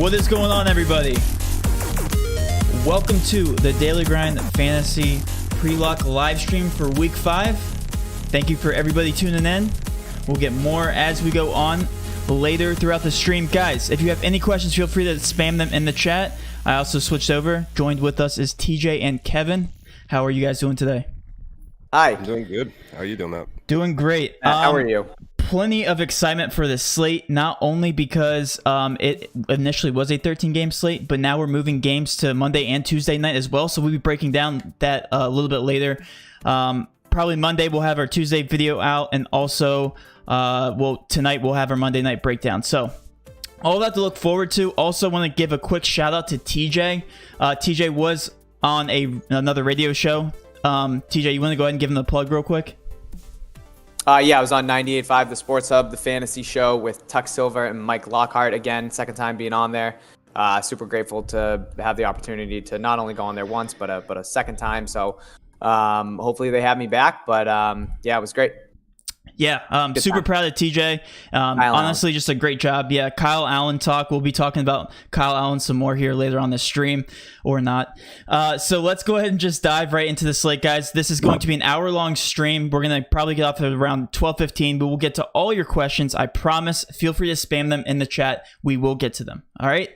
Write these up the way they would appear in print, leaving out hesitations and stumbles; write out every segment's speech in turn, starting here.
What is going on, everybody? Welcome to the Daily Grind Fantasy Pre-Lock live stream for Week 5. Thank you for everybody tuning in. We'll get more as we go on later throughout the stream. Guys, if you have any questions, feel free to spam them in the chat. I also switched over. Joined with us is TJ and Kevin. How are you guys doing today? Hi. I'm doing good. How are you doing, Matt? Doing great. How are you? Plenty of excitement for this slate, not only because it initially was a 13-game slate, but now we're moving games to Monday and Tuesday night as well. So we'll be breaking down that a little bit later. Probably Monday we'll have our Tuesday video out, and also tonight we'll have our Monday night breakdown. So all that to look forward to. Also want to give a quick shout out to TJ. TJ was on another radio show. TJ, you want to go ahead and give him the plug real quick? Yeah, I was on 98.5, the Sports Hub, the fantasy show with Tuck Silver and Mike Lockhart. Again, second time being on there. Super grateful to have the opportunity to not only go on there once, but a second time. So hopefully they have me back. But yeah, it was great. Yeah, super proud of TJ. Honestly, just a great job. Yeah, Kyle Allen talk. We'll be talking about Kyle Allen some more here later on the stream, or not. So let's go ahead and just dive right into the slate, guys. This is going to be an hour-long stream. We're going to probably get off at around 12:15, but we'll get to all your questions. I promise. Feel free to spam them in the chat. We will get to them. All right?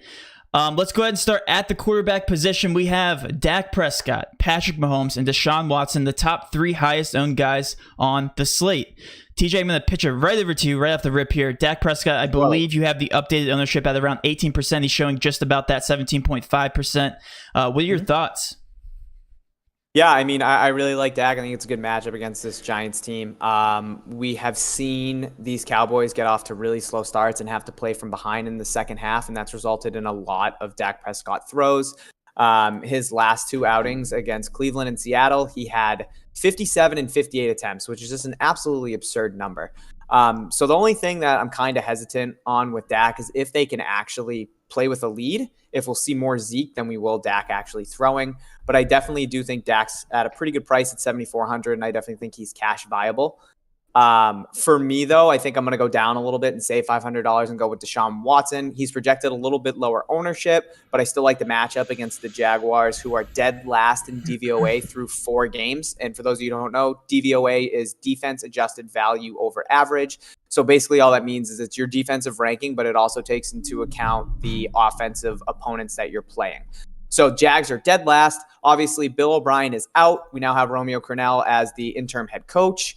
Let's go ahead and start at the quarterback position. We have Dak Prescott, Patrick Mahomes, and Deshaun Watson, the top 3 highest-owned guys on the slate. TJ, I'm going to pitch it right over to you right off the rip here. Dak Prescott, I believe you have the updated ownership at around 18%. He's showing just about that 17.5%. What are your thoughts? Yeah, I mean, I really like Dak. I think it's a good matchup against this Giants team. We have seen these Cowboys get off to really slow starts and have to play from behind in the second half, and that's resulted in a lot of Dak Prescott throws. His last 2 outings against Cleveland and Seattle, he had 57 and 58 attempts, which is just an absolutely absurd number. So the only thing that I'm kind of hesitant on with Dak is if they can actually play with a lead, if we'll see more Zeke than we will Dak actually throwing. But I definitely do think Dak's at a pretty good price at 7,400, and I definitely think he's cash viable. For me, though, I think I'm going to go down a little bit and save $500 and go with Deshaun Watson. He's projected a little bit lower ownership, but I still like the matchup against the Jaguars, who are dead last in DVOA through 4 games. And for those of you who don't know, DVOA is defense adjusted value over average. So basically all that means is it's your defensive ranking, but it also takes into account the offensive opponents that you're playing. So Jags are dead last. Obviously, Bill O'Brien is out. We now have Romeo Crennel as the interim head coach.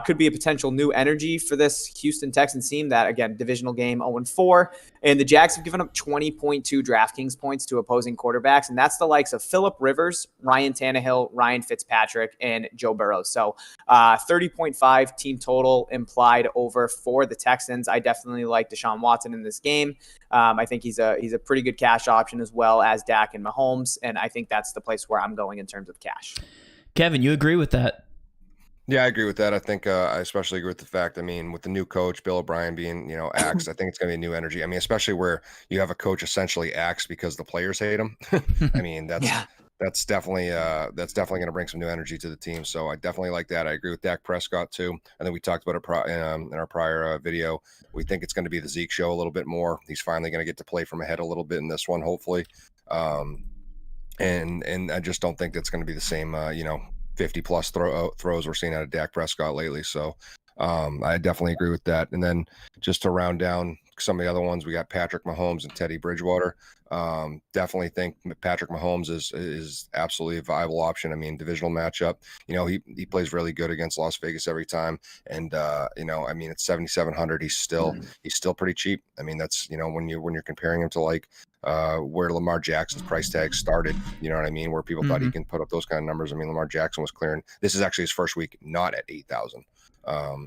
Could be a potential new energy for this Houston Texans team that, again, divisional game 0-4. And the Jags have given up 20.2 Draftkings points to opposing quarterbacks, and that's the likes of Phillip Rivers, Ryan Tannehill, Ryan Fitzpatrick, and Joe Burrow. So 30.5 team total implied over for the Texans. I definitely like Deshaun Watson in this game. I think he's a pretty good cash option as well as Dak and Mahomes, and I think that's the place where I'm going in terms of cash. Kevin, you agree with that? Yeah, I agree with that. I think I especially agree with the fact, I mean, with the new coach, Bill O'Brien being, axed, I think it's going to be a new energy. I mean, especially where you have a coach essentially axed because the players hate him. I mean, that's definitely going to bring some new energy to the team. So I definitely like that. I agree with Dak Prescott too. I think we talked about it in our prior video. We think it's going to be the Zeke show a little bit more. He's finally going to get to play from ahead a little bit in this one, hopefully. And I just don't think that's going to be the same, 50-plus throws we're seeing out of Dak Prescott lately. So I definitely agree with that. And then just to round down some of the other ones, we got Patrick Mahomes and Teddy Bridgewater. Definitely think Patrick Mahomes is absolutely a viable option. I mean, divisional matchup, he plays really good against Las Vegas every time. And, I mean, it's 7,700. He's still pretty cheap. I mean, that's, when you're comparing him to like where Lamar Jackson's price tag started, you know what I mean? Where people thought he can put up those kind of numbers. I mean, Lamar Jackson was clearing. This is actually his first week, not at 8,000.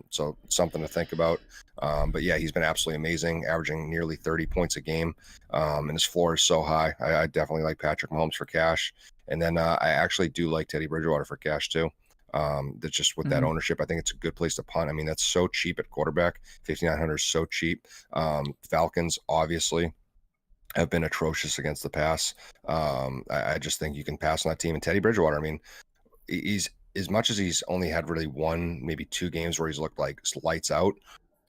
So something to think about. But yeah, he's been absolutely amazing, averaging nearly 30 points a game. And his floor is so high. I definitely like Patrick Mahomes for cash. And then I actually do like Teddy Bridgewater for cash too. That's just with that ownership. I think it's a good place to punt. I mean, that's so cheap at quarterback. 5,900 is so cheap. Falcons, obviously, have been atrocious against the pass. I just think you can pass on that team. And Teddy Bridgewater, I mean, he's, as much as he's only had really 1, maybe 2 games where he's looked like lights out,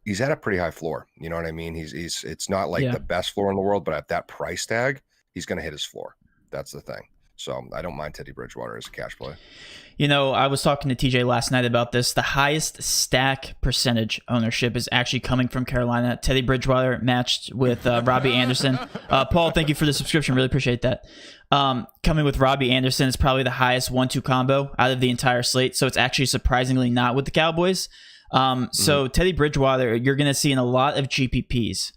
he's at a pretty high floor. You know what I mean? It's not like the best floor in the world, but at that price tag, he's going to hit his floor. That's the thing. So I don't mind Teddy Bridgewater as a cash play. You know, I was talking to TJ last night about this. The highest stack percentage ownership is actually coming from Carolina. Teddy Bridgewater matched with Robbie Anderson. Paul, thank you for the subscription. Really appreciate that. Coming with Robbie Anderson is probably the highest 1-2 combo out of the entire slate. So it's actually surprisingly not with the Cowboys. So Teddy Bridgewater, you're going to see in a lot of GPPs.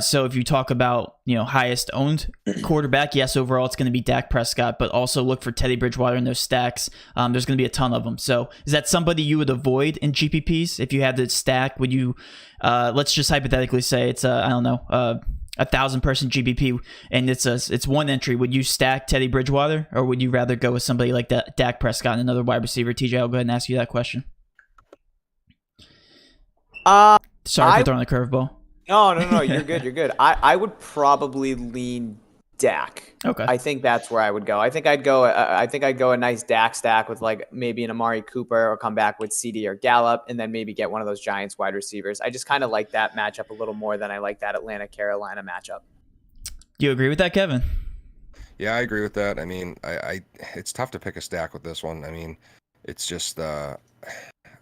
So if you talk about, highest owned quarterback, yes, overall it's going to be Dak Prescott, but also look for Teddy Bridgewater in those stacks. There's going to be a ton of them. So is that somebody you would avoid in GPPs? If you had to stack, would you, let's just hypothetically say it's a 1,000-person GPP and it's one entry. Would you stack Teddy Bridgewater, or would you rather go with somebody like Dak Prescott and another wide receiver? TJ, I'll go ahead and ask you that question. Sorry for throwing the curveball. No, you're good. You're good. I would probably lean Dak. Okay. I think that's where I would go. I think I'd go a nice Dak stack with like maybe an Amari Cooper, or come back with CD or Gallup, and then maybe get one of those Giants wide receivers. I just kind of like that matchup a little more than I like that Atlanta-Carolina matchup. Do you agree with that, Kevin? Yeah, I agree with that. I mean, it's tough to pick a stack with this one. I mean, it's just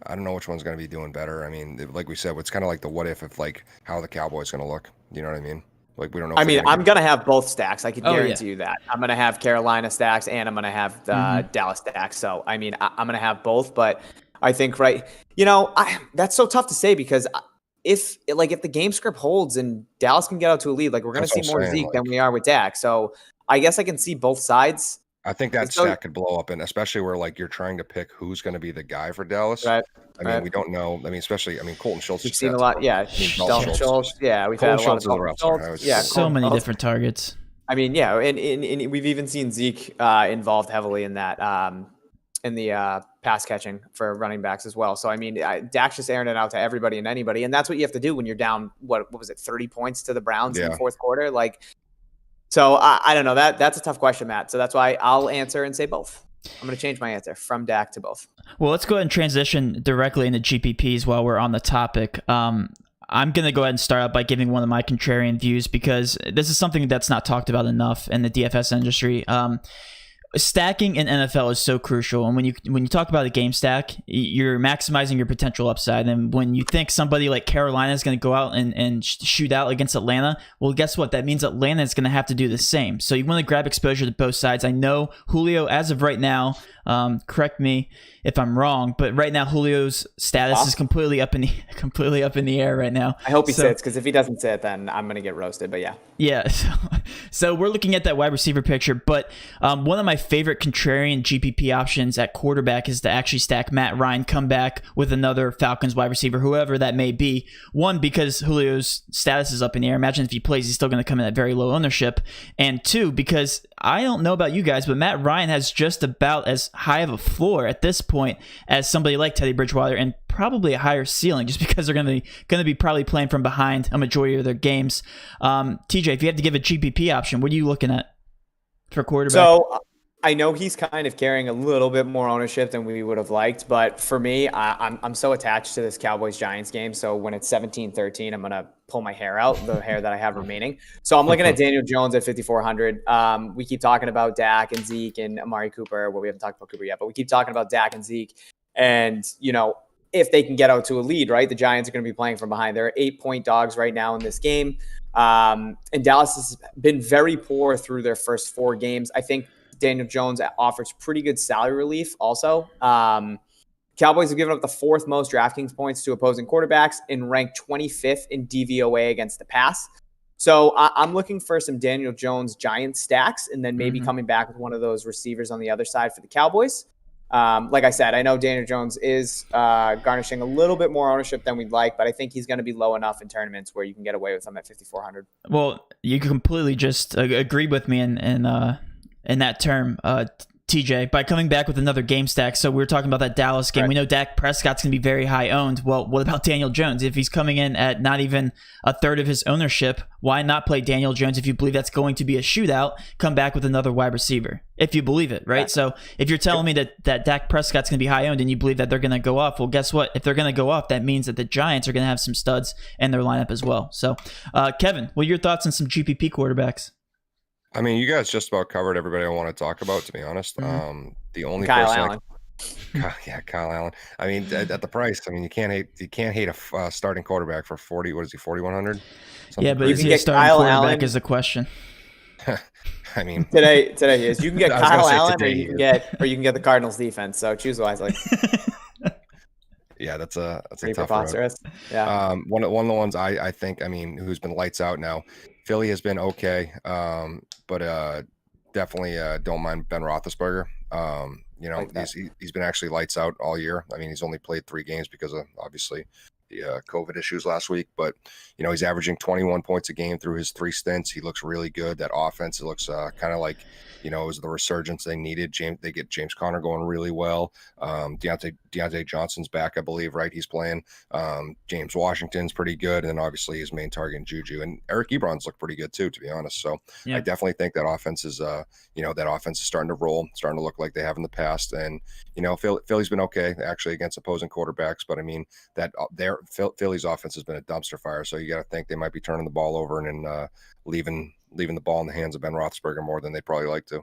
I don't know which one's going to be doing better. I mean, like we said, it's kind of like the what if like how the Cowboys going to look. You know what I mean? Like, we don't know. I mean, I'm going to have both stacks. I can guarantee you that. I'm going to have Carolina stacks and I'm going to have Dallas stacks. So, I mean, I'm going to have both. But I think, that's so tough to say, because if the game script holds and Dallas can get out to a lead, like, we're going to see more Zeke than we are with Dak. So I guess I can see both sides. I think that stack could blow up, and especially where like you're trying to pick who's going to be the guy for Dallas. Right. I mean, we don't know. I mean, Colton Schultz. We've seen a lot. Yeah. Dalton Schultz. Yeah. We've had a lot of Dalton Schultz. Yeah. So many different targets. I mean, yeah. And we've even seen Zeke involved heavily in that, in the pass catching for running backs as well. So, I mean, Dak's just airing it out to everybody and anybody. And that's what you have to do when you're down, what was it, 30 points to the Browns in the fourth quarter? Like, so I don't know. That's a tough question, Matt. So that's why I'll answer and say both. I'm going to change my answer from Dak to both. Well, let's go ahead and transition directly into GPPs while we're on the topic. I'm going to go ahead and start out by giving one of my contrarian views, because this is something that's not talked about enough in the DFS industry. Stacking in NFL is so crucial, and when you talk about a game stack, you're maximizing your potential upside. And when you think somebody like Carolina is going to go out and shoot out against Atlanta, well, guess what? That means Atlanta is going to have to do the same. So you want to grab exposure to both sides. I know Julio, as of right now, correct me if I'm wrong, but right now Julio's status is completely up in the air right now. I hope he sits, because if he doesn't sit, then I'm going to get roasted. But yeah. Yeah. So we're looking at that wide receiver picture, but one of my favorite contrarian GPP options at quarterback is to actually stack Matt Ryan, come back with another Falcons wide receiver, whoever that may be. One, because Julio's status is up in the air. Imagine if he plays, he's still going to come in at very low ownership. And two, because I don't know about you guys, but Matt Ryan has just about as high of a floor at this point as somebody like Teddy Bridgewater, and probably a higher ceiling, just because they're going to be probably playing from behind a majority of their games. TJ, if you had to give a GPP option, what are you looking at for quarterback? So I know he's kind of carrying a little bit more ownership than we would have liked, but for me, I'm so attached to this Cowboys-Giants game. So when it's 17-13, I'm going to pull my hair out, the hair that I have remaining. So I'm looking at Daniel Jones at 5,400. We keep talking about Dak and Zeke and Amari Cooper. Well, we haven't talked about Cooper yet, but we keep talking about Dak and Zeke. And, if they can get out to a lead, right, the Giants are going to be playing from behind. They're 8-point dogs right now in this game. And Dallas has been very poor through their first 4 games. I think Daniel Jones offers pretty good salary relief also. Cowboys have given up the 4th most DraftKings points to opposing quarterbacks and ranked 25th in DVOA against the pass. So I'm looking for some Daniel Jones Giants stacks, and then maybe coming back with one of those receivers on the other side for the Cowboys. Like I said, I know Daniel Jones is garnishing a little bit more ownership than we'd like, but I think he's going to be low enough in tournaments where you can get away with him at 5,400. Well, you can completely just agree with me in that term. TJ, by coming back with another game stack. So we were talking about that Dallas game. Right. We know Dak Prescott's going to be very high owned. Well, what about Daniel Jones? If he's coming in at not even a third of his ownership, why not play Daniel Jones if you believe that's going to be a shootout? Come back with another wide receiver, if you believe it, right? So if you're telling me that Dak Prescott's going to be high owned and you believe that they're going to go off, well, guess what? If they're going to go off, that means that the Giants are going to have some studs in their lineup as well. So, Kevin, what are your thoughts on some GPP quarterbacks? I mean, you guys just about covered everybody I want to talk about, to be honest. The only Kyle person Allen. Kyle Allen. I mean, at the price, I mean, you can't hate a starting quarterback for 40. What is he, 4,100? Yeah, but You is can he a get starting Kyle quarterback Allen. is the question. I mean, Today he is. You can get I was gonna Kyle say Allen, or today you he can is. get the Cardinals defense. So choose wisely. Yeah, that's a Pretty tough road. preposterous. Yeah. One of the ones I think, I mean, who's been lights out now. Philly has been okay, but definitely don't mind Ben Roethlisberger. You know, Like that. he's been actually lights out all year. I mean, he's only played 3 games because of obviously the COVID issues last week. But you know, he's averaging 21 points a game through his 3 stints. He looks really good. That offense, it looks kind of like, you know, it was the resurgence they needed. They get James Conner going really well. Deontay Johnson's back, I believe, right? He's playing. James Washington's pretty good, and then obviously his main target, Juju, and Eric Ebron's looked pretty good too, to be honest. So Yeah. I definitely think that offense is, that offense is starting to roll, starting to look like they have in the past. And you know, Philly's been okay actually against opposing quarterbacks, but I mean that Philly's offense has been a dumpster fire. So you got to think they might be turning the ball over and leaving the ball in the hands of Ben Roethlisberger more than they probably like to.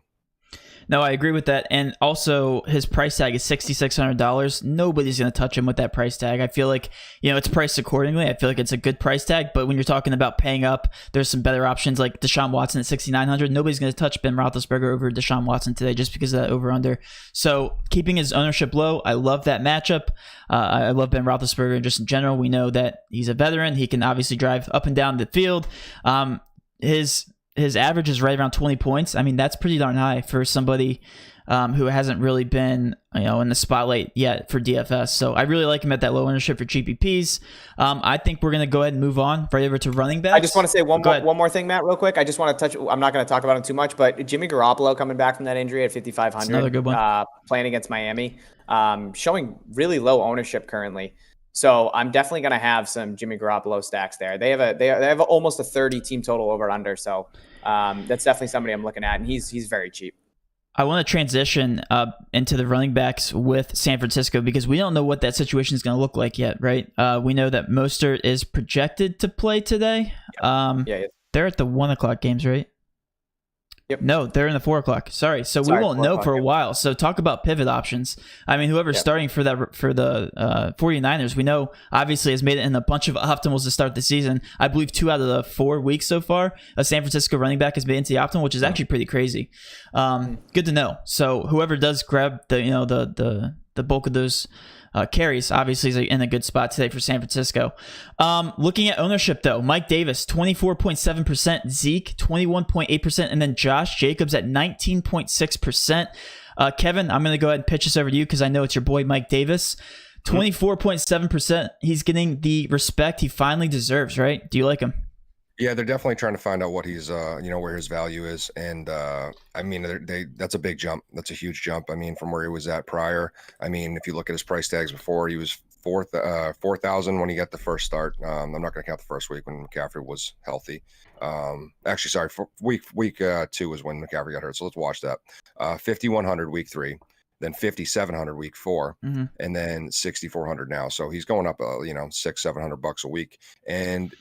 No, I agree with that. And also, his price tag is $6,600. Nobody's going to touch him with that price tag. I feel like, you know, it's priced accordingly. I feel like it's a good price tag. But when you're talking about paying up, there's some better options like Deshaun Watson at $6,900. Nobody's going to touch Ben Roethlisberger over Deshaun Watson today just because of that over-under. So keeping his ownership low, I love that matchup. I love Ben Roethlisberger just in general. We know that he's a veteran. He can obviously drive up and down the field. His average is right around 20 points. I mean, that's pretty darn high for somebody who hasn't really been, you know, in the spotlight yet for DFS. So I really like him at that low ownership for GPPs. I think we're going to go ahead and move on right over to running backs. I just want to say one more thing, Matt, real quick. I just want to touch. I'm not going to talk about him too much, but Jimmy Garoppolo coming back from that injury at 5,500. Another good one. Playing against Miami, showing really low ownership currently. So I'm definitely going to have some Jimmy Garoppolo stacks there. They have almost a 30 team total over under. So that's definitely somebody I'm looking at, and he's very cheap. I want to transition into the running backs with San Francisco because we don't know what that situation is going to look like yet, right? We know that Mostert is projected to play today. Yeah. They're at the 1:00 games, right? Yep. No, they're in the 4:00. Sorry. So we won't know for a while. So talk about pivot options. I mean, whoever's starting for the 49ers, we know obviously has made it in a bunch of optimals to start the season. I believe 2 out of the 4 weeks so far, a San Francisco running back has been into the optimal, which is actually pretty crazy. Good to know. So whoever does grab the bulk of those carries obviously is in a good spot today for San Francisco. Looking at ownership though, Mike Davis 24.7%, Zeke 21.8%, and then Josh Jacobs at 19.6%. Kevin, I'm going to go ahead and pitch this over to you because I know it's your boy Mike Davis. 24.7%. He's getting the respect he finally deserves, right? Do you like him? Yeah, they're definitely trying to find out what he's, where his value is, and I mean, that's a big jump. That's a huge jump. I mean, from where he was at prior. I mean, if you look at his price tags before, he was 4,000 when he got the first start. I'm not going to count the first week when McCaffrey was healthy. Actually, sorry, for week 2 was when McCaffrey got hurt. So let's watch that. 5,100 week 3. Then 5,700 week 4, and then 6,400 now. So he's going up, $600-700 a week, and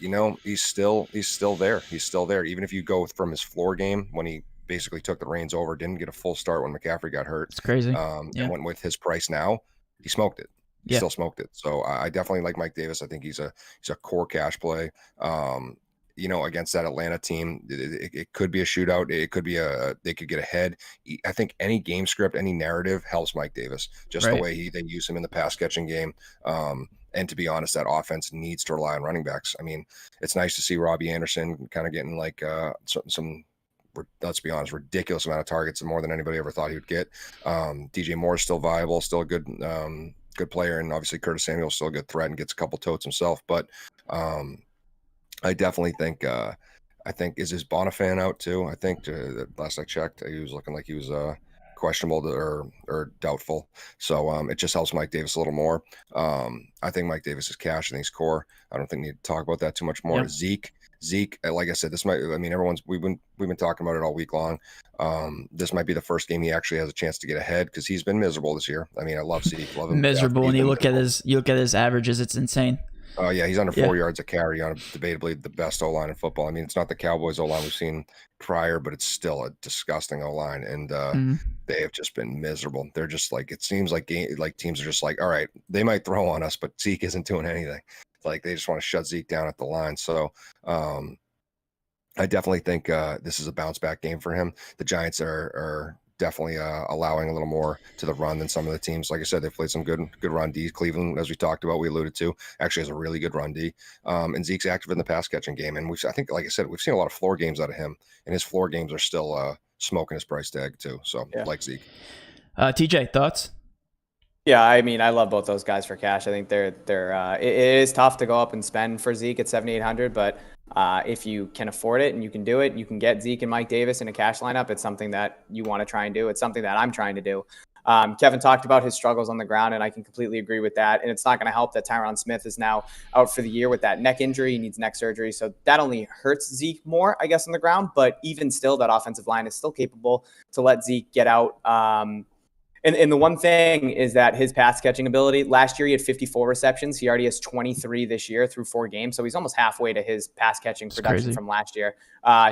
he's still there. He's still there. Even if you go from his floor game when he basically took the reins over, didn't get a full start when McCaffrey got hurt. It's crazy. And went with his price now. He smoked it. He still smoked it. So I definitely like Mike Davis. I think he's a core cash play. Against that Atlanta team, it could be a shootout. It could be they could get ahead. I think any game script, any narrative helps Mike Davis, just the way they use him in the pass catching game. And to be honest, that offense needs to rely on running backs. I mean, it's nice to see Robbie Anderson kind of getting like some, let's be honest, ridiculous amount of targets, more than anybody ever thought he would get. DJ Moore is still viable, still a good player, and obviously Curtis Samuel is still a good threat and gets a couple totes himself. But I definitely think is his Bonifan out too? I think last I checked, he was looking like he was questionable or doubtful. So it just helps Mike Davis a little more. I think Mike Davis is cash and he's core. I don't think we need to talk about that too much more. Yep. Zeke, like I said, we've been talking about it all week long. This might be the first game he actually has a chance to get ahead because he's been miserable this year. I mean, I love Zeke, love him. Miserable, and you look at his averages, it's insane. Oh yeah, he's under 4 yards a carry on debatably the best O-line in football. I mean, it's not the Cowboys O-line we've seen prior, but it's still a disgusting O-line, and they have just been miserable. They're just like, it seems like teams are just like, all right, they might throw on us, but Zeke isn't doing anything. Like they just want to shut Zeke down at the line. So I definitely think this is a bounce back game for him. The Giants are definitely allowing a little more to the run than some of the teams. Like I said, they played some good run D. Cleveland, as we talked about, we alluded to, actually has a really good run D. And Zeke's active in the pass catching game. And I think, like I said, we've seen a lot of floor games out of him, and his floor games are still smoking his price tag too. So like Zeke. TJ, thoughts? Yeah, I mean, I love both those guys for cash. I think they're it is tough to go up and spend for Zeke at 7,800, but if you can afford it and you can do it, you can get Zeke and Mike Davis in a cash lineup. It's something that you want to try and do. It's something that I'm trying to do. Kevin talked about his struggles on the ground, and I can completely agree with that. And it's not going to help that Tyron Smith is now out for the year with that neck injury. He needs neck surgery. So that only hurts Zeke more, I guess, on the ground. But even still, that offensive line is still capable to let Zeke get out. And the one thing is that his pass catching ability, last year he had 54 receptions. He already has 23 this year through 4 games. So he's almost halfway to his pass catching production from last year.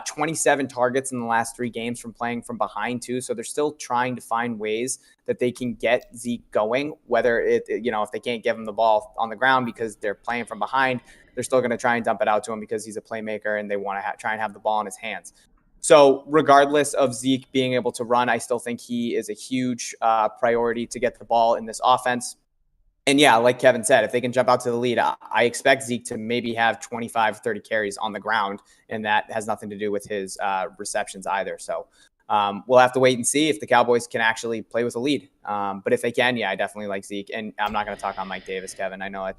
27 targets in the last 3 games from playing from behind too. So they're still trying to find ways that they can get Zeke going, whether if they can't give him the ball on the ground because they're playing from behind, they're still going to try and dump it out to him because he's a playmaker and they want to try and have the ball in his hands. So regardless of Zeke being able to run, I still think he is a huge priority to get the ball in this offense. And yeah, like Kevin said, if they can jump out to the lead, I expect Zeke to maybe have 25, 30 carries on the ground, and that has nothing to do with his receptions either. So we'll have to wait and see if the Cowboys can actually play with a lead. But if they can, yeah, I definitely like Zeke. And I'm not going to talk on Mike Davis, Kevin. I know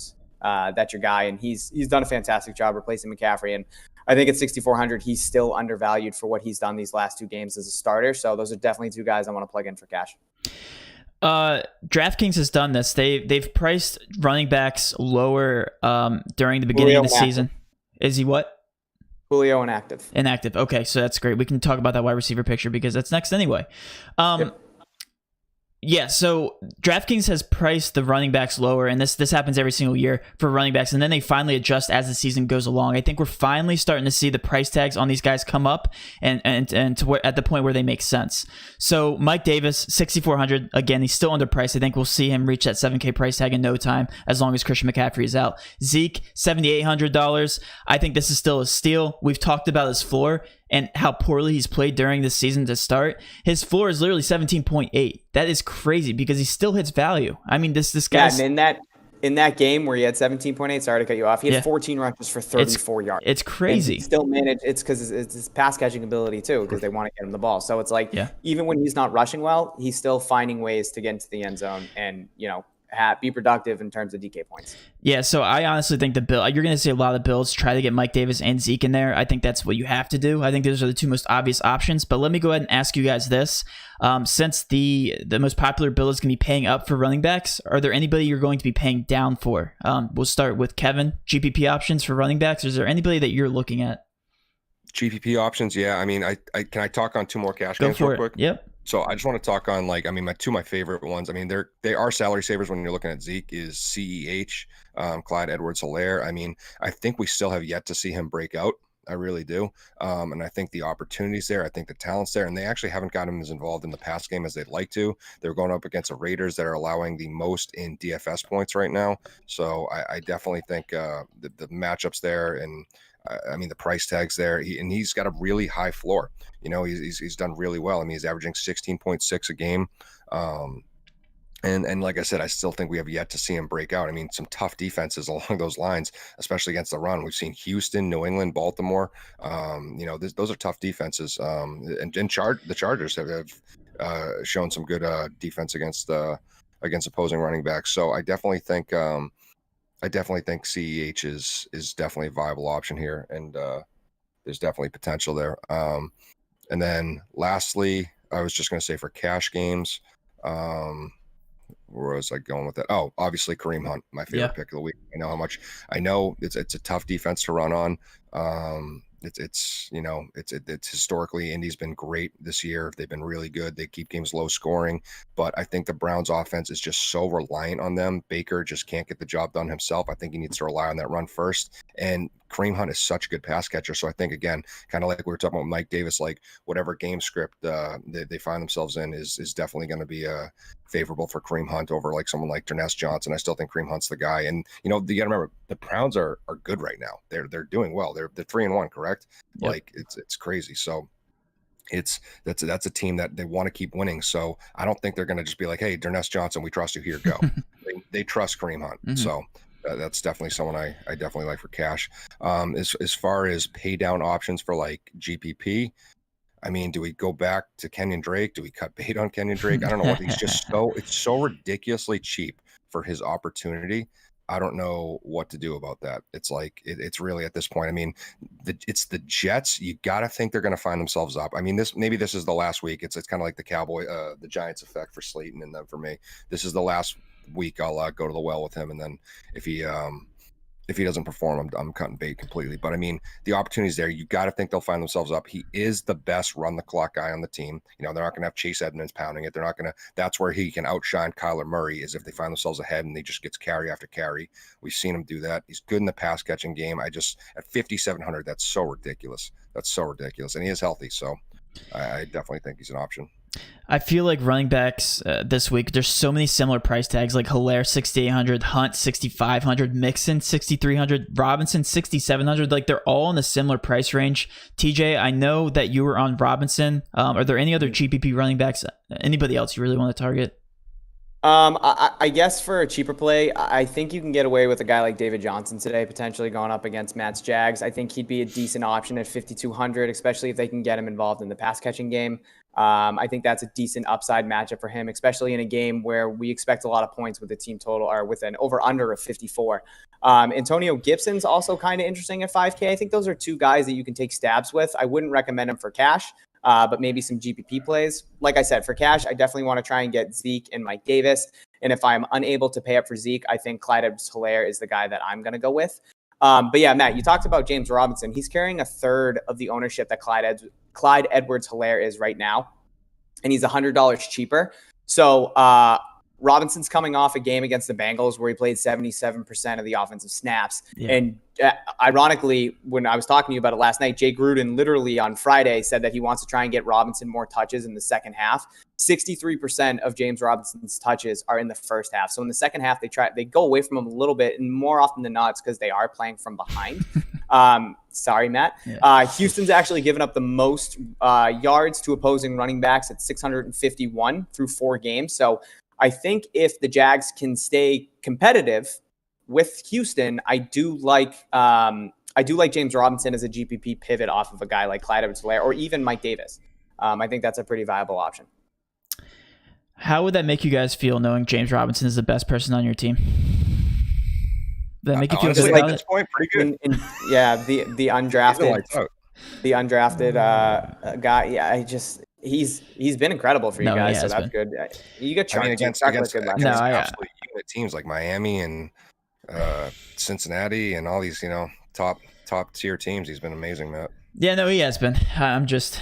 that's your guy, and he's done a fantastic job replacing McCaffrey. And I think at 6,400, he's still undervalued for what he's done these last 2 games as a starter. So those are definitely 2 guys I want to plug in for cash. DraftKings has done this. They've priced running backs lower during the beginning of the season. Is he what? Julio inactive. Inactive. Okay, so that's great. We can talk about that wide receiver picture because that's next anyway. Yep. Yeah, so DraftKings has priced the running backs lower, and this happens every single year for running backs, and then they finally adjust as the season goes along. I think we're finally starting to see the price tags on these guys come up and at the point where they make sense. So Mike Davis, 6,400. Again, he's still underpriced. I think we'll see him reach that $7K price tag in no time as long as Christian McCaffrey is out. Zeke, $7,800. I think this is still a steal. We've talked about his floor and how poorly he's played during the season to start. His floor is literally 17.8. That is crazy because he still hits value. I mean, this guy's... Yeah, and in that game where he had 17.8, sorry to cut you off, he had 14 rushes for 34 yards. It's crazy. And he still managed. It's because it's his pass catching ability too, because they want to get him the ball. So it's like, even when he's not rushing well, he's still finding ways to get into the end zone and, be productive in terms of DK points. Yeah, so I honestly think you're going to see a lot of builds try to get Mike Davis and Zeke in there. I think that's what you have to do. I think those are the 2 most obvious options. But let me go ahead and ask you guys this. Since the most popular build is going to be paying up for running backs, are there anybody you're going to be paying down for? We'll start with Kevin. GPP options for running backs. Is there anybody that you're looking at? GPP options, yeah. I mean, can I talk on 2 more cash games real quick? Yep. So I just want to talk on my 2 of my favorite ones. I mean, they are salary savers when you're looking at Zeke is CEH, Clyde Edwards-Helaire. I mean, I think we still have yet to see him break out. I really do. And I think the opportunity's there. I think the talent's there. And they actually haven't gotten him as involved in the pass game as they'd like to. They're going up against the Raiders that are allowing the most in DFS points right now. So I definitely think the matchups there and I mean, the price tag's there, he's got a really high floor. He's done really well. I mean, he's averaging 16.6 a game. And like I said, I still think we have yet to see him break out. I mean, some tough defenses along those lines, especially against the run. We've seen Houston, New England, Baltimore. Those are tough defenses. And the Chargers have shown some good defense against opposing running backs. So I definitely think CEH is definitely a viable option here, and there's definitely potential there. And then lastly, I was just going to say for cash games, where was I going with that? Oh, obviously Kareem Hunt, my favorite pick of the week. I know it's a tough defense to run on. It's historically Indy's been great this year. They've been really good. They keep games low scoring, but I think the Browns offense is just so reliant on them. Baker just can't get the job done himself. I think he needs to rely on that run first. And Kareem Hunt is such a good pass catcher. So I think, again, kind of like we were talking about Mike Davis, like whatever game script they find themselves in is definitely going to be favorable for Kareem Hunt over like someone like Dernest Johnson. I still think Kareem Hunt's the guy. And, you know, you got to remember the Browns are good right now. They're doing well. They're 3-1, correct? Yep. Like it's crazy. So that's a team that they want to keep winning. So I don't think they're going to just be like, hey, Dernest Johnson, we trust you here, go. they trust Kareem Hunt. Mm-hmm. So that's definitely someone I definitely like for cash. As far as pay down options for like GPP, I mean, do we go back to Kenyon Drake? Do we cut bait on Kenyon Drake? I don't know what he's just it's so ridiculously cheap for his opportunity. I don't know what to do about that. It's like it's really at this point. I mean, it's the Jets. You got to think they're going to find themselves up. I mean, this is the last week. It's kind of like the Giants effect for Slayton and then for me. This is the last week. I'll go to the well with him, and then if he doesn't perform, I'm cutting bait completely. But I mean, the opportunity's there. You got to think they'll find themselves up. He is the best run the clock guy on the team. You know, they're not going to have Chase Edmonds pounding it. They're not going to. That's where he can outshine Kyler Murray, is if they find themselves ahead and he just gets carry after carry. We've seen him do that. He's good in the pass catching game. At 5,700, that's so ridiculous. And he is healthy, so I definitely think he's an option. I feel like running backs this week, there's so many similar price tags, like Hilaire 6,800, Hunt 6,500, Mixon 6,300, Robinson 6,700. Like they're all in a similar price range. TJ, I know that you were on Robinson. Are there any other GPP running backs? Anybody else you really want to target? I guess for a cheaper play, I think you can get away with a guy like David Johnson today, potentially going up against Matt's Jags. I think he'd be a decent option at 5,200, especially if they can get him involved in the pass catching game. I think that's a decent upside matchup for him, especially in a game where we expect a lot of points with a team total or with an over under of 54. Antonio Gibson's also kind of interesting at 5K. I think those are two guys that you can take stabs with. I wouldn't recommend them for cash. But maybe some GPP plays. Like I said, for cash, I definitely want to try and get Zeke and Mike Davis. And if I'm unable to pay up for Zeke, I think Clyde Edwards-Helaire is the guy that I'm going to go with. But yeah, Matt, you talked about James Robinson. He's carrying a third of the ownership that Clyde Edwards-Helaire is right now. And he's $100 cheaper. So Robinson's coming off a game against the Bengals where he played 77% of the offensive snaps. Yeah. And ironically, when I was talking to you about it last night, Jay Gruden literally on Friday said that he wants to try and get Robinson more touches in the second half. 63% of James Robinson's touches are in the first half. So in the second half, they go away from him a little bit, and more often than not, it's because they are playing from behind. Sorry, Matt. Yeah. Houston's actually given up the most yards to opposing running backs at 651 through 4 games. So I think if the Jags can stay competitive with Houston, I do like James Robinson as a GPP pivot off of a guy like Clyde Edwards-Helaire or even Mike Davis. I think that's a pretty viable option. How would that make you guys feel knowing James Robinson is the best person on your team? Does that make you feel good about this point? Pretty good. The undrafted guy. Yeah, he's been incredible for you guys, so that's good. You get against absolute unit teams like Miami and Cincinnati and all these, top tier teams. He's been amazing, Matt. Yeah, no, he has been. I'm just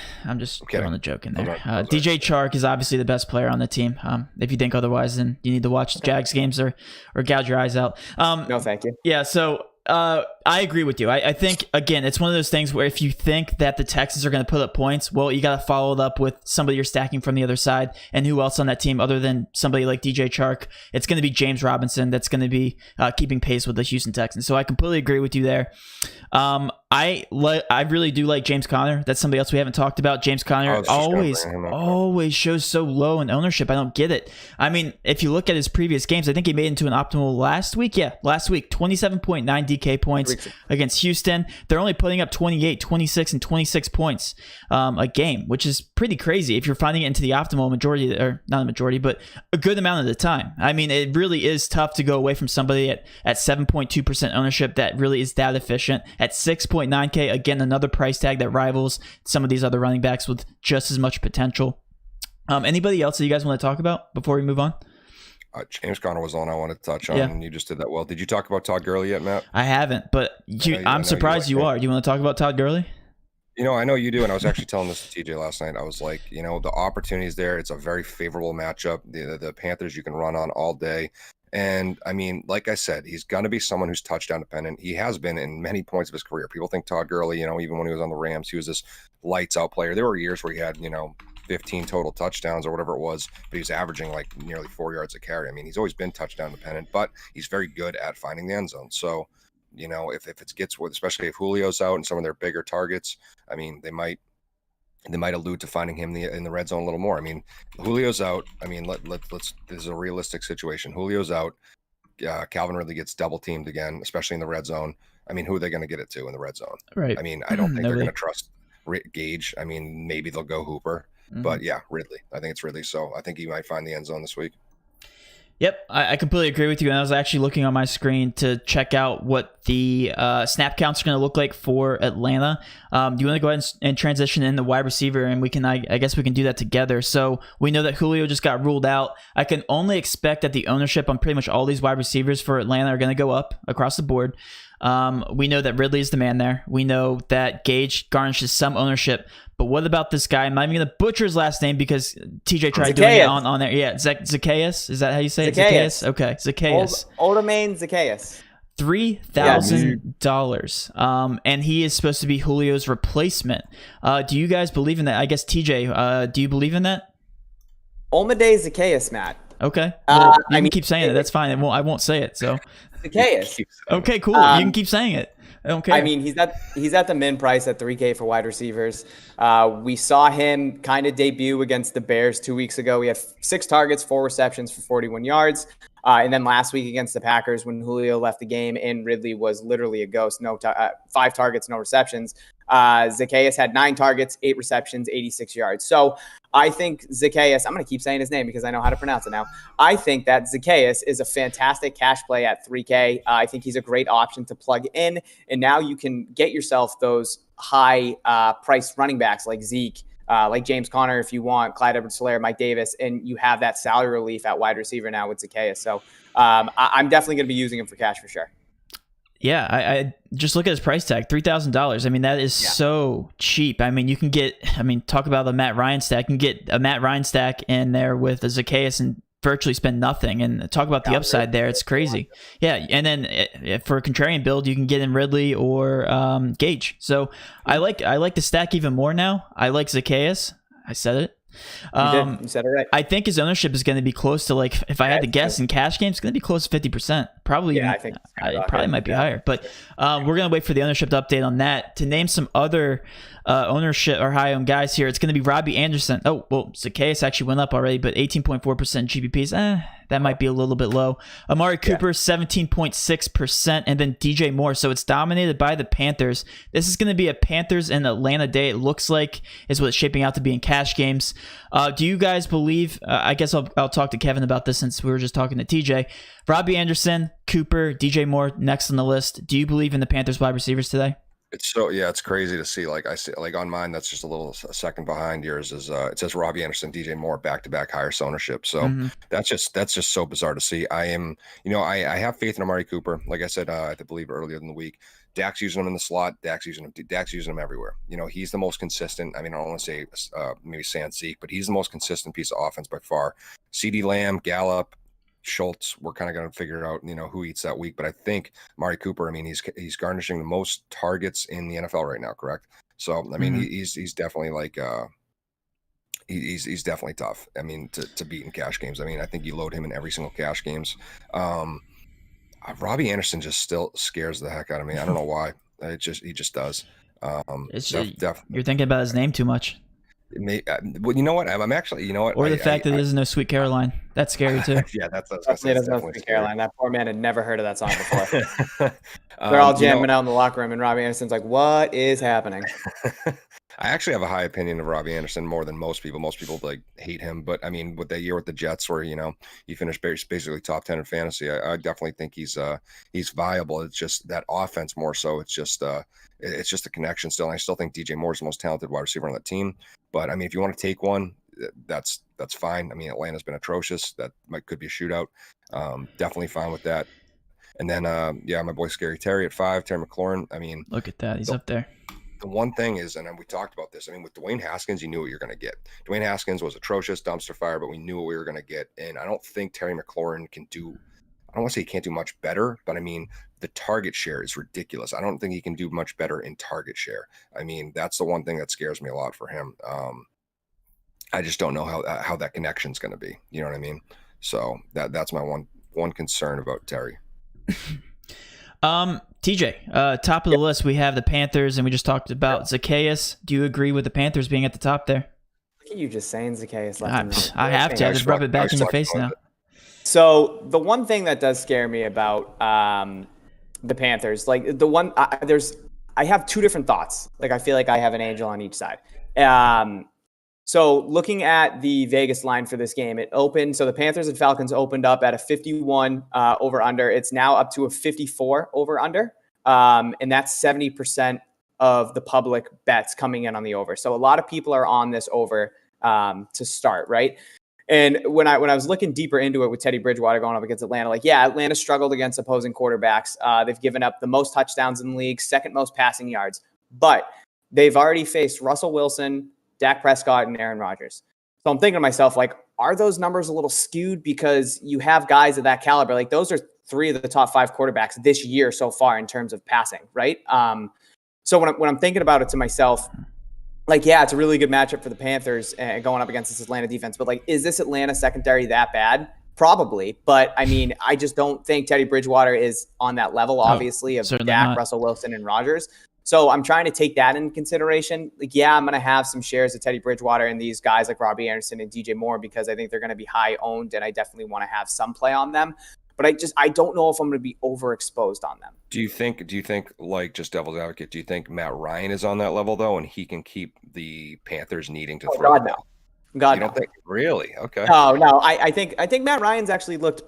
throwing a joke in there. DJ Chark is obviously the best player on the team. If you think otherwise, then you need to watch the Jags games or gouge your eyes out. No, thank you. Yeah, so I agree with you. I think, again, it's one of those things where if you think that the Texans are going to put up points, well, you got to follow it up with somebody you're stacking from the other side. And who else on that team other than somebody like DJ Chark? It's going to be James Robinson that's going to be keeping pace with the Houston Texans. So I completely agree with you there. I really do like James Conner. That's somebody else we haven't talked about. James Conner always shows so low in ownership. I don't get it. I mean, if you look at his previous games, I think he made it into an optimal last week. Yeah, last week, 27.9 DK points against Houston. They're only putting up 28, 26, and 26 points a game, which is pretty crazy if you're finding it into the optimal majority, or not a majority, but a good amount of the time. I mean, it really is tough to go away from somebody at 7.2% ownership that really is that efficient. At 6.9K, again, another price tag that rivals some of these other running backs with just as much potential. Anybody else that you guys want to talk about before we move on? James Conner was on I wanted to touch on, Yeah. and you just did that well. Did you talk about Todd Gurley yet, Matt? I haven't, but I'm surprised you are. Do you want to talk about Todd Gurley? I know you do, and I was actually telling this to TJ last night. I was like, the opportunities there. It's a very favorable matchup. The Panthers you can run on all day. And I mean, like I said, he's going to be someone who's touchdown dependent. He has been in many points of his career. People think Todd Gurley, even when he was on the Rams, he was this lights out player. There were years where he had, 15 total touchdowns or whatever it was, but he was averaging like nearly 4 yards a carry. I mean, he's always been touchdown dependent, but he's very good at finding the end zone. So, if it gets with, especially if Julio's out and some of their bigger targets, I mean, they might allude to finding him in the red zone a little more. I mean, Julio's out. I mean, let's this is a realistic situation. Julio's out. Calvin Ridley gets double teamed again, especially in the red zone. I mean, who are they going to get it to in the red zone? Right. I mean, I don't think they're going to trust Gage. I mean, maybe they'll go Hooper, but yeah, Ridley. I think it's Ridley. So I think he might find the end zone this week. Yep, I completely agree with you. And I was actually looking on my screen to check out what the snap counts are going to look like for Atlanta. Do you want to go ahead and transition in the wide receiver? And we can, I guess we can do that together. So we know that Julio just got ruled out. I can only expect that the ownership on pretty much all these wide receivers for Atlanta are going to go up across the board. We know that Ridley is the man there. We know that Gage garnishes some ownership. But what about this guy? I'm not even going to butcher his last name because TJ tried doing it on there. Yeah, Zacchaeus. Is that how you say it? Zacchaeus. Okay, Zacchaeus. Old Main Zacchaeus. $3,000. And he is supposed to be Julio's replacement. Do you guys believe in that? I guess TJ, do you believe in that? Olmade Zacchaeus, Matt. Okay. Well, you can keep saying it. That's fine. I won't say it. So Zacchaeus. Okay, cool. You can keep saying it. I don't care. I mean, he's at the min price at $3K for wide receivers. We saw him kind of debut against the Bears 2 weeks ago. He had 6 targets, 4 receptions for 41 yards. And then last week against the Packers, when Julio left the game and Ridley was literally a ghost, 5 targets, no receptions. Zacchaeus had 9 targets, 8 receptions, 86 yards. So I think Zacchaeus, I'm going to keep saying his name because I know how to pronounce it now. I think that Zacchaeus is a fantastic cash play at $3K. I think he's a great option to plug in. And now you can get yourself those high priced running backs like Zeke, like James Conner if you want, Clyde Edwards-Helaire, Mike Davis, and you have that salary relief at wide receiver now with Zacchaeus. So I'm definitely going to be using him for cash for sure. Yeah, I just look at his price tag, $3,000. I mean, that is so cheap. I mean, you can get, talk about the Matt Ryan stack. You can get a Matt Ryan stack in there with a Zacchaeus and virtually spend nothing. And talk about the upside there. It's crazy. Yeah, and then for a contrarian build, you can get in Ridley or Gage. So I like the stack even more now. I like Zacchaeus. I said it. You said it right. I think his ownership is going to be close to, like, if I had to guess in cash games, it's going to be close to 50%. Probably. Yeah, I think it probably might be higher. But we're going to wait for the ownership to update on that. To name some other ownership or high owned guys here, it's going to be Robbie Anderson. Oh, well, Zacchaeus actually went up already, but 18.4% GPPs. That might be a little bit low. Amari Cooper, 17.6%, and then DJ Moore. So it's dominated by the Panthers. This is going to be a Panthers and Atlanta day, it looks like, is what it's shaping out to be in cash games. Do you guys believe, I guess I'll talk to Kevin about this since we were just talking to TJ. Robbie Anderson, Cooper, DJ Moore, next on the list. Do you believe in the Panthers wide receivers today? It's crazy to see. Like I see, like on mine, that's just a second behind yours. Is it says Robbie Anderson, DJ Moore, back-to-back highest ownership. So that's just so bizarre to see. I have faith in Amari Cooper. Like I said, I believe earlier in the week, Dak's using him in the slot. Dak's using him everywhere. He's the most consistent. I mean, I don't want to say maybe San Zeke, but he's the most consistent piece of offense by far. CeeDee Lamb, Gallup, Schultz, we're kind of going to figure out, who eats that week. But I think Amari Cooper, I mean, he's garnishing the most targets in the NFL right now, correct? So, I mean, he's definitely like, he's definitely tough. I mean, to beat in cash games. I mean, I think you load him in every single cash games. Robbie Anderson just still scares the heck out of me. I don't know why. He just does. You're thinking about his name too much. Well, you know what? I'm actually, or the fact that there's no Sweet Caroline. That's scary too. Yeah, that's definitely Sweet Caroline. That poor man had never heard of that song before. They're all jamming out in the locker room, and Robbie Anderson's like, "What is happening?" I actually have a high opinion of Robbie Anderson more than most people. Most people like hate him, but I mean, with that year with the Jets, where he finished basically top 10 in fantasy, I definitely think he's viable. It's just that offense more so. It's just a connection still. And I still think DJ Moore is the most talented wide receiver on that team. But I mean, if you want to take one, that's fine. I mean, Atlanta's been atrocious. That could be a shootout. Definitely fine with that. And then, my boy Scary Terry at 5, Terry McLaurin. I mean, look at that. He's up there. The one thing is, and we talked about this, I mean, with Dwayne Haskins, you knew what you're going to get. Dwayne Haskins was atrocious, dumpster fire, but we knew what we were going to get. And I don't think Terry McLaurin can do, I don't want to say he can't do much better, but I mean, the target share is ridiculous. I don't think he can do much better in target share. I mean, that's the one thing that scares me a lot for him. I just don't know how that connection is going to be. You know what I mean? So that's my one concern about Terry. TJ, top of the list, we have the Panthers, and we just talked about Zacchaeus. Do you agree with the Panthers being at the top there? Look at you just saying Zacchaeus left and right. I have to. I just rub it back in your face now. So the one thing that does scare me about the Panthers, like the one, I have two different thoughts. Like I feel like I have an angel on each side. So looking at the Vegas line for this game, it opened. So the Panthers and Falcons opened up at a 51 over under. It's now up to a 54 over under. And that's 70% of the public bets coming in on the over. So a lot of people are on this over to start, right? And when I was looking deeper into it with Teddy Bridgewater going up against Atlanta, like, yeah, Atlanta struggled against opposing quarterbacks. They've given up the most touchdowns in the league, second most passing yards, but they've already faced Russell Wilson, Dak Prescott, and Aaron Rodgers. So I'm thinking to myself, like, are those numbers a little skewed because you have guys of that caliber? Like, those are 3 of the top 5 quarterbacks this year so far in terms of passing, right? So when I'm thinking about it to myself, like, yeah, it's a really good matchup for the Panthers going up against this Atlanta defense. But, like, is this Atlanta secondary that bad? Probably. But, I mean, I just don't think Teddy Bridgewater is on that level, obviously, of Dak, not. Russell Wilson, and Rodgers. So I'm trying to take that into consideration. Like, yeah, I'm going to have some shares of Teddy Bridgewater and these guys like Robbie Anderson and DJ Moore because I think they're going to be high owned and I definitely want to have some play on them. But I don't know if I'm going to be overexposed on them. Do you think, like, just devil's advocate, do you think Matt Ryan is on that level though, and he can keep the Panthers needing to throw? God, no. God, you don't think? Really? Okay. No. I think Matt Ryan's actually looked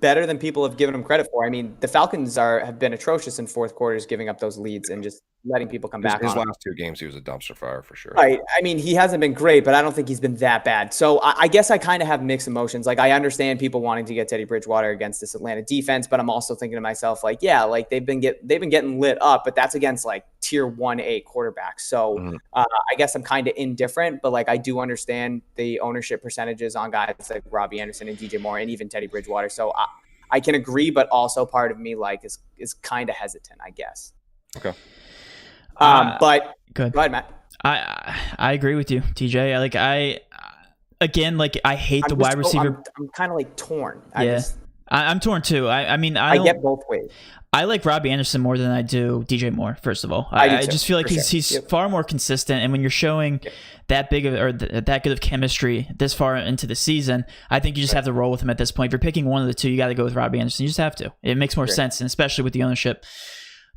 better than people have given him credit for. I mean, the Falcons have been atrocious in fourth quarters, giving up those leads and just letting people come back. His last 2 games, he was a dumpster fire for sure. Right. I mean, he hasn't been great, but I don't think he's been that bad. So I guess I kind of have mixed emotions. Like, I understand people wanting to get Teddy Bridgewater against this Atlanta defense, but I'm also thinking to myself, like, yeah, like they've been getting lit up, but that's against like tier 1A quarterbacks. So I guess I'm kind of indifferent, but like I do understand the ownership percentages on guys like Robbie Anderson and DJ Moore and even Teddy Bridgewater. So I can agree, but also part of me like is kind of hesitant, I guess. Okay. But good. Go ahead, Matt. I agree with you, TJ. I hate the wide receiver. I'm kind of like torn. I'm torn too. I mean, I get both ways. I like Robbie Anderson more than I do DJ Moore. First of all, I just feel like he's far more consistent, and when you're showing that big of or that good of chemistry this far into the season, I think you just have to roll with him at this point. If you're picking one of the two, you got to go with Robbie Anderson. You just have to. It makes more sense, and especially with the ownership.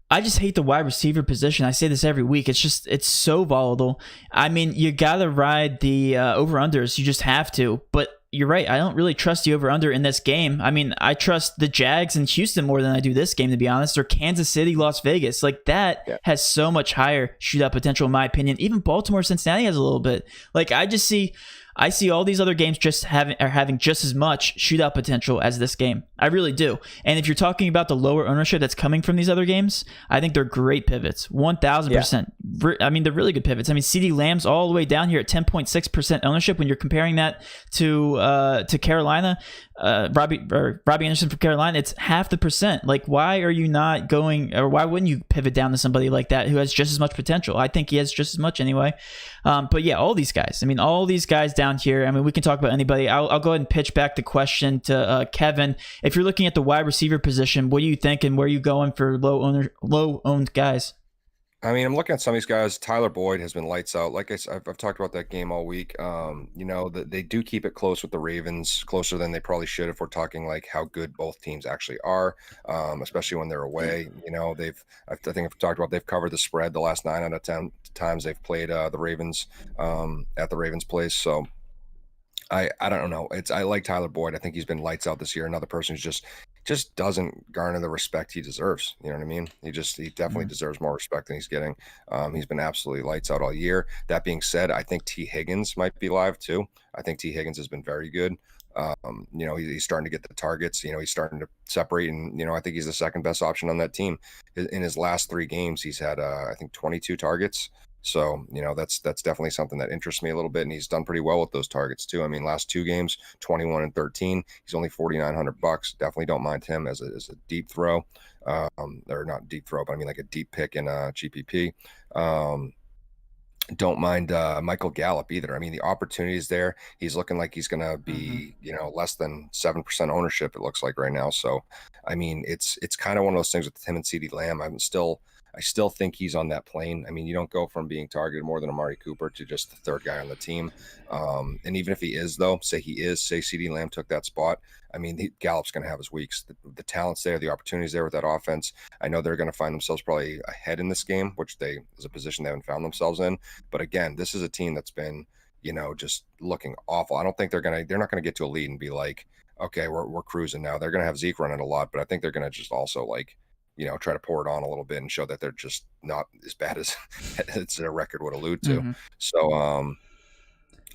I just hate the wide receiver position. I say this every week. It's so volatile. I mean, you got to ride the over-unders. You just have to. But you're right. I don't really trust the over-under in this game. I mean, I trust the Jags and Houston more than I do this game, to be honest, or Kansas City, Las Vegas. Like, that has so much higher shootout potential, in my opinion. Even Baltimore, Cincinnati has a little bit. Like, I see all these other games having just as much shootout potential as this game. I really do. And if you're talking about the lower ownership that's coming from these other games, I think they're great pivots. 1,000%. Yeah. I mean, they're really good pivots. I mean, CeeDee Lamb's all the way down here at 10.6% ownership. When you're comparing that to Carolina, Robbie Anderson from Carolina, it's half the percent. Like, why are you not going, or why wouldn't you pivot down to somebody like that who has just as much potential? I think he has just as much anyway. But yeah, all these guys down here. I mean, we can talk about anybody. I'll go ahead and pitch back the question to Kevin. If you're looking at the wide receiver position, what do you think, and where are you going for low owned guys? I mean, I'm looking at some of these guys. Tyler Boyd has been lights out. Like I've talked about that game all week. They do keep it close with the Ravens, closer than they probably should if we're talking like how good both teams actually are, especially when they're away. I think I've talked about they've covered the spread the last 9 out of 10 times they've played the Ravens at the Ravens place. So I don't know. I like Tyler Boyd. I think he's been lights out this year. Another person who's just just doesn't garner the respect he deserves. You know what I mean? He definitely deserves more respect than he's getting. He's been absolutely lights out all year. That being said, I think T. Higgins might be live too. I think T. Higgins has been very good. He's starting to get the targets. He's starting to separate, and I think he's the second best option on that team. In his last 3 games, he's had I think 22 targets. So, that's definitely something that interests me a little bit. And he's done pretty well with those targets too. I mean, last 2 games, 21 and 13. He's only $4,900. Definitely don't mind him as a deep throw, or not deep throw, but I mean like a deep pick in GPP. Don't mind Michael Gallup either. I mean, the opportunity is there. He's looking like he's going to be, less than 7% ownership, it looks like right now. So, I mean, it's kind of one of those things with him and CeeDee Lamb. I still think he's on that plane. I mean, you don't go from being targeted more than Amari Cooper to just the third guy on the team. And even if he is, though, say CeeDee Lamb took that spot, I mean, Gallup's going to have his weeks. The talent's there, the opportunity's there with that offense. I know they're going to find themselves probably ahead in this game, which is a position they haven't found themselves in. But again, this is a team that's been, just looking awful. I don't think they're not going to get to a lead and be like, okay, we're cruising now. They're going to have Zeke running a lot, but I think they're going to just also try to pour it on a little bit and show that they're just not as bad as their record would allude to. So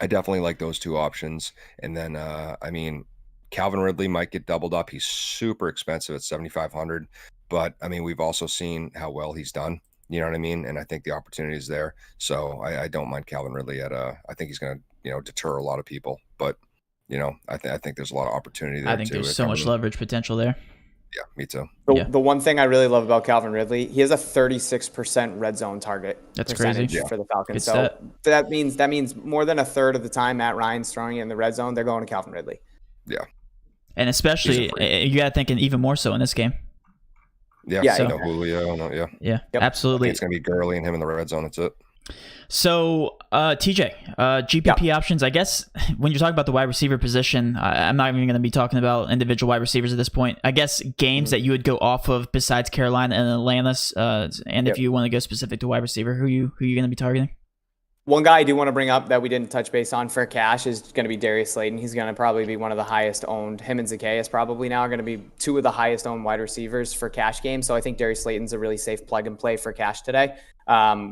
I definitely like those 2 options. And then, I mean, Calvin Ridley might get doubled up. He's super expensive at $7,500, but I mean, we've also seen how well he's done. You know what I mean? And I think the opportunity is there. So I don't mind Calvin Ridley I think he's going to, deter a lot of people, but I think there's a lot of opportunity there. I think there's so much leverage potential there. Yeah, me too. The one thing I really love about Calvin Ridley, he has a 36% red zone target. That's crazy for the Falcons. So that means more than a third of the time Matt Ryan's throwing it in the red zone, they're going to Calvin Ridley. Yeah. And especially, you got to think even more so in this game. Yeah. So, Julio. Yeah, absolutely. It's going to be Gurley and him in the red zone. That's it. So, TJ, GPP options, I guess when you're talking about the wide receiver position, I'm not even going to be talking about individual wide receivers at this point. I guess games that you would go off of besides Carolina and Atlanta, and if you want to go specific to wide receiver, who you going to be targeting? One guy I do want to bring up that we didn't touch base on for cash is going to be Darius Slayton. He's going to probably be one of the highest owned. Him and Zacchaeus probably now are going to be 2 of the highest owned wide receivers for cash games. So I think Darius Slayton's a really safe plug and play for cash today.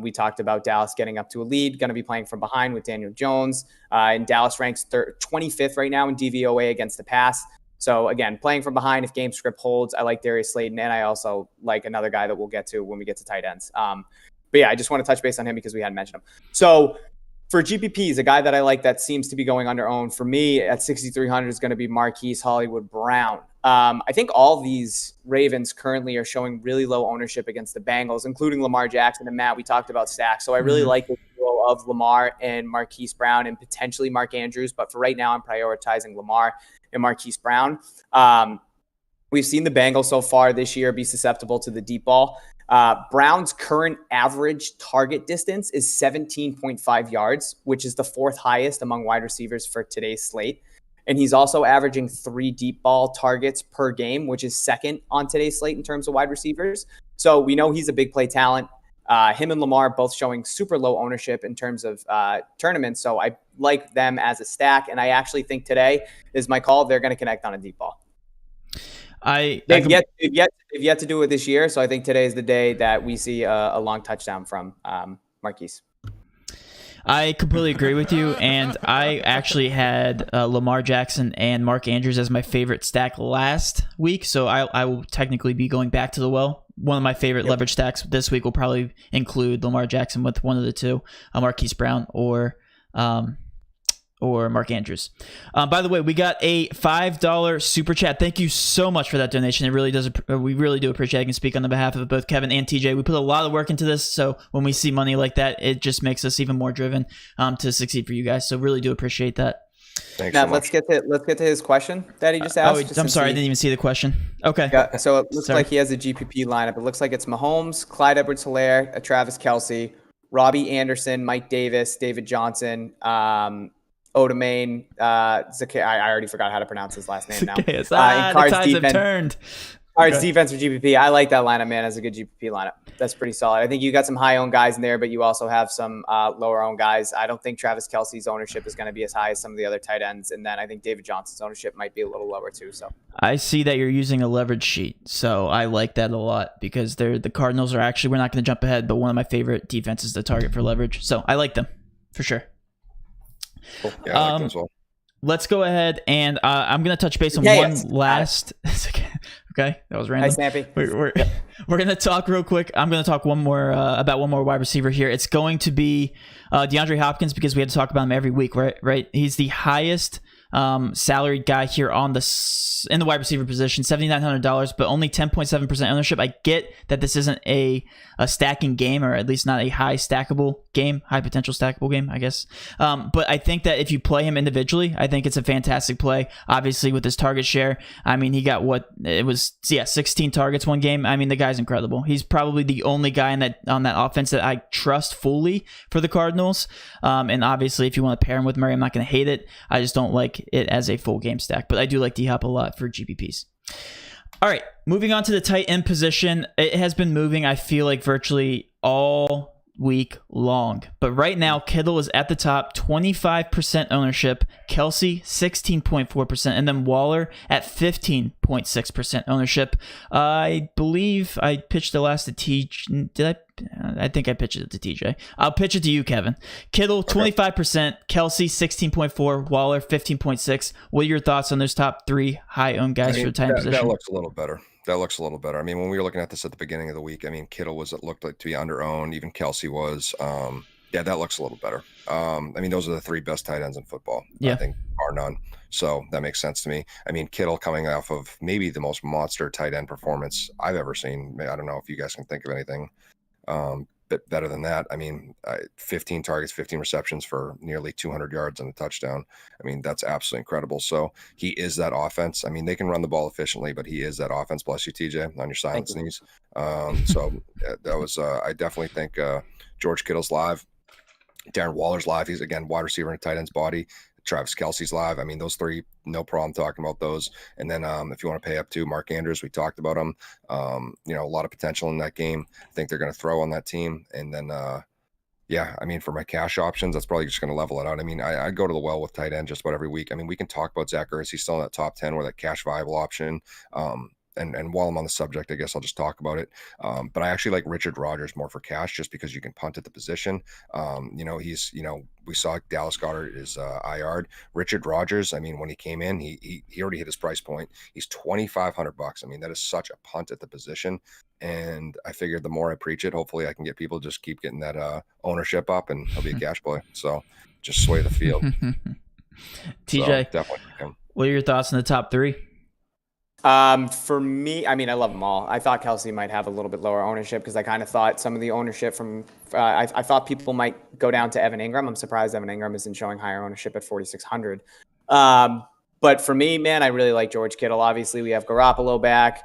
We talked about Dallas getting up to a lead, going to be playing from behind with Daniel Jones. And Dallas ranks 25th right now in DVOA against the pass. So again, playing from behind, if game script holds, I like Darius Slayton. And I also like another guy that we'll get to when we get to tight ends. But yeah, I just want to touch base on him because we hadn't mentioned him. So for GPPs, a guy that I like that seems to be going under owned for me at 6,300 is going to be Marquise Hollywood Brown. I think all these Ravens currently are showing really low ownership against the Bengals, including Lamar Jackson and Matt. We talked about stacks. So I really like the duo of Lamar and Marquise Brown and potentially Mark Andrews. But for right now, I'm prioritizing Lamar and Marquise Brown. We've seen the Bengals so far this year be susceptible to the deep ball. Brown's current average target distance is 17.5 yards, which is the 4th highest among wide receivers for today's slate. And he's also averaging 3 deep ball targets per game, which is 2nd on today's slate in terms of wide receivers. So we know he's a big play talent. Him and Lamar both showing super low ownership in terms of tournaments. So I like them as a stack. And I actually think today is my call. They're going to connect on a deep ball. They've yet to do it this year, so I think today is the day that we see a long touchdown from Marquise. I completely agree with you, and I actually had Lamar Jackson and Mark Andrews as my favorite stack last week, so I will technically be going back to the well. One of my favorite leverage stacks this week will probably include Lamar Jackson with one of the 2, Marquise Brown or Mark Andrews. By the way, we got a $5 super chat. Thank you so much for that donation. It really does. We really do appreciate it. I can speak on the behalf of both Kevin and TJ. We put a lot of work into this, so when we see money like that, it just makes us even more driven to succeed for you guys. So really do appreciate that. Thanks now so let's get to his question that he just asked. I'm sorry, I didn't even see the question. Okay. Yeah, so it looks like he has a GPP lineup. It looks like it's Mahomes, Clyde Edwards-Helaire, Travis Kelce, Robbie Anderson, Mike Davis, David Johnson, Odemain, I already forgot how to pronounce his last name now. The tides have turned. Cards, defense, or GPP. I like that lineup, man. As a good GPP lineup. That's pretty solid. I think you got some high-owned guys in there, but you also have some lower-owned guys. I don't think Travis Kelce's ownership is going to be as high as some of the other tight ends, and then I think David Johnson's ownership might be a little lower too. So I see that you're using a leverage sheet, so I like that a lot because the Cardinals are actually, we're not going to jump ahead, but one of my favorite defenses to target for leverage. So I like them for sure. Cool. Yeah, I like them as well. Let's go ahead and I'm going to touch base on last. Okay, that was random. Hi, Snappy. We're going to talk real quick. I'm going to talk about one more wide receiver here. It's going to be DeAndre Hopkins because we had to talk about him every week, right? He's the highest salaried guy here in the wide receiver position, $7,900, but only 10.7% ownership. I get that this isn't a stacking game, or at least not a high stackable game, high potential stackable game, I guess. But I think that if you play him individually, I think it's a fantastic play. Obviously, with his target share, I mean, he got 16 targets one game. I mean, the guy's incredible. He's probably the only guy on that offense that I trust fully for the Cardinals. And obviously, if you want to pair him with Murray, I'm not going to hate it. I just don't like it as a full game stack, but I do like D-Hop a lot for GPPs. All right, moving on to the tight end position. It has been moving, I feel like, virtually all week long. But right now, Kittle is at the top, 25% ownership, Kelsey 16.4%, and then Waller at 15.6% ownership. I believe I pitched the last to TJ. Did I? I think I pitched it to TJ. I'll pitch it to you, Kevin. Kittle 25%, Kelsey 16.4%, Waller 15.6%. What are your thoughts on those top three high-owned guys for the tight end position? That looks a little better. I mean, when we were looking at this at the beginning of the week, I mean, Kittle looked like to be under-owned. Even Kelsey was. Yeah, that looks a little better. I mean, those are the three best tight ends in football. Yeah. I think, bar none. So that makes sense to me. I mean, Kittle coming off of maybe the most monster tight end performance I've ever seen. I don't know if you guys can think of anything bit better than that. I mean, 15 targets, 15 receptions for nearly 200 yards and a touchdown. I mean, that's absolutely incredible. So he is that offense. I mean, they can run the ball efficiently, but he is that offense. Bless you, TJ, on your silent sneeze. So that was, I definitely think George Kittle's live. Darren Waller's live. He's, again, wide receiver in a tight end's body. Travis Kelce's live. I mean, those three, no problem talking about those. And then if you want to pay up to Mark Andrews, we talked about him. A lot of potential in that game. I think they're going to throw on that team. And then, yeah, I mean, for my cash options, that's probably just going to level it out. I mean, I go to the well with tight end just about every week. I mean, we can talk about Zach Ertz. He's still in that top 10 or that cash viable option. And while I'm on the subject, I guess I'll just talk about it. But I actually like Richard Rodgers more for cash just because you can punt at the position. We saw Dallas Goedert is IR'd. Richard Rodgers, I mean, when he came in, he already hit his price point. He's $2,500. I mean, that is such a punt at the position. And I figured the more I preach it, hopefully I can get people to just keep getting that ownership up, and he'll be a cash play. So just sway the field. TJ, so, definitely. What are your thoughts on the top three? For me, I mean, I love them all. I thought Kelsey might have a little bit lower ownership because I kind of thought some of the ownership from I thought people might go down to Evan Ingram. I'm surprised Evan Ingram isn't showing higher ownership at 4,600. But for me, man, I really like George Kittle. Obviously, we have Garoppolo back.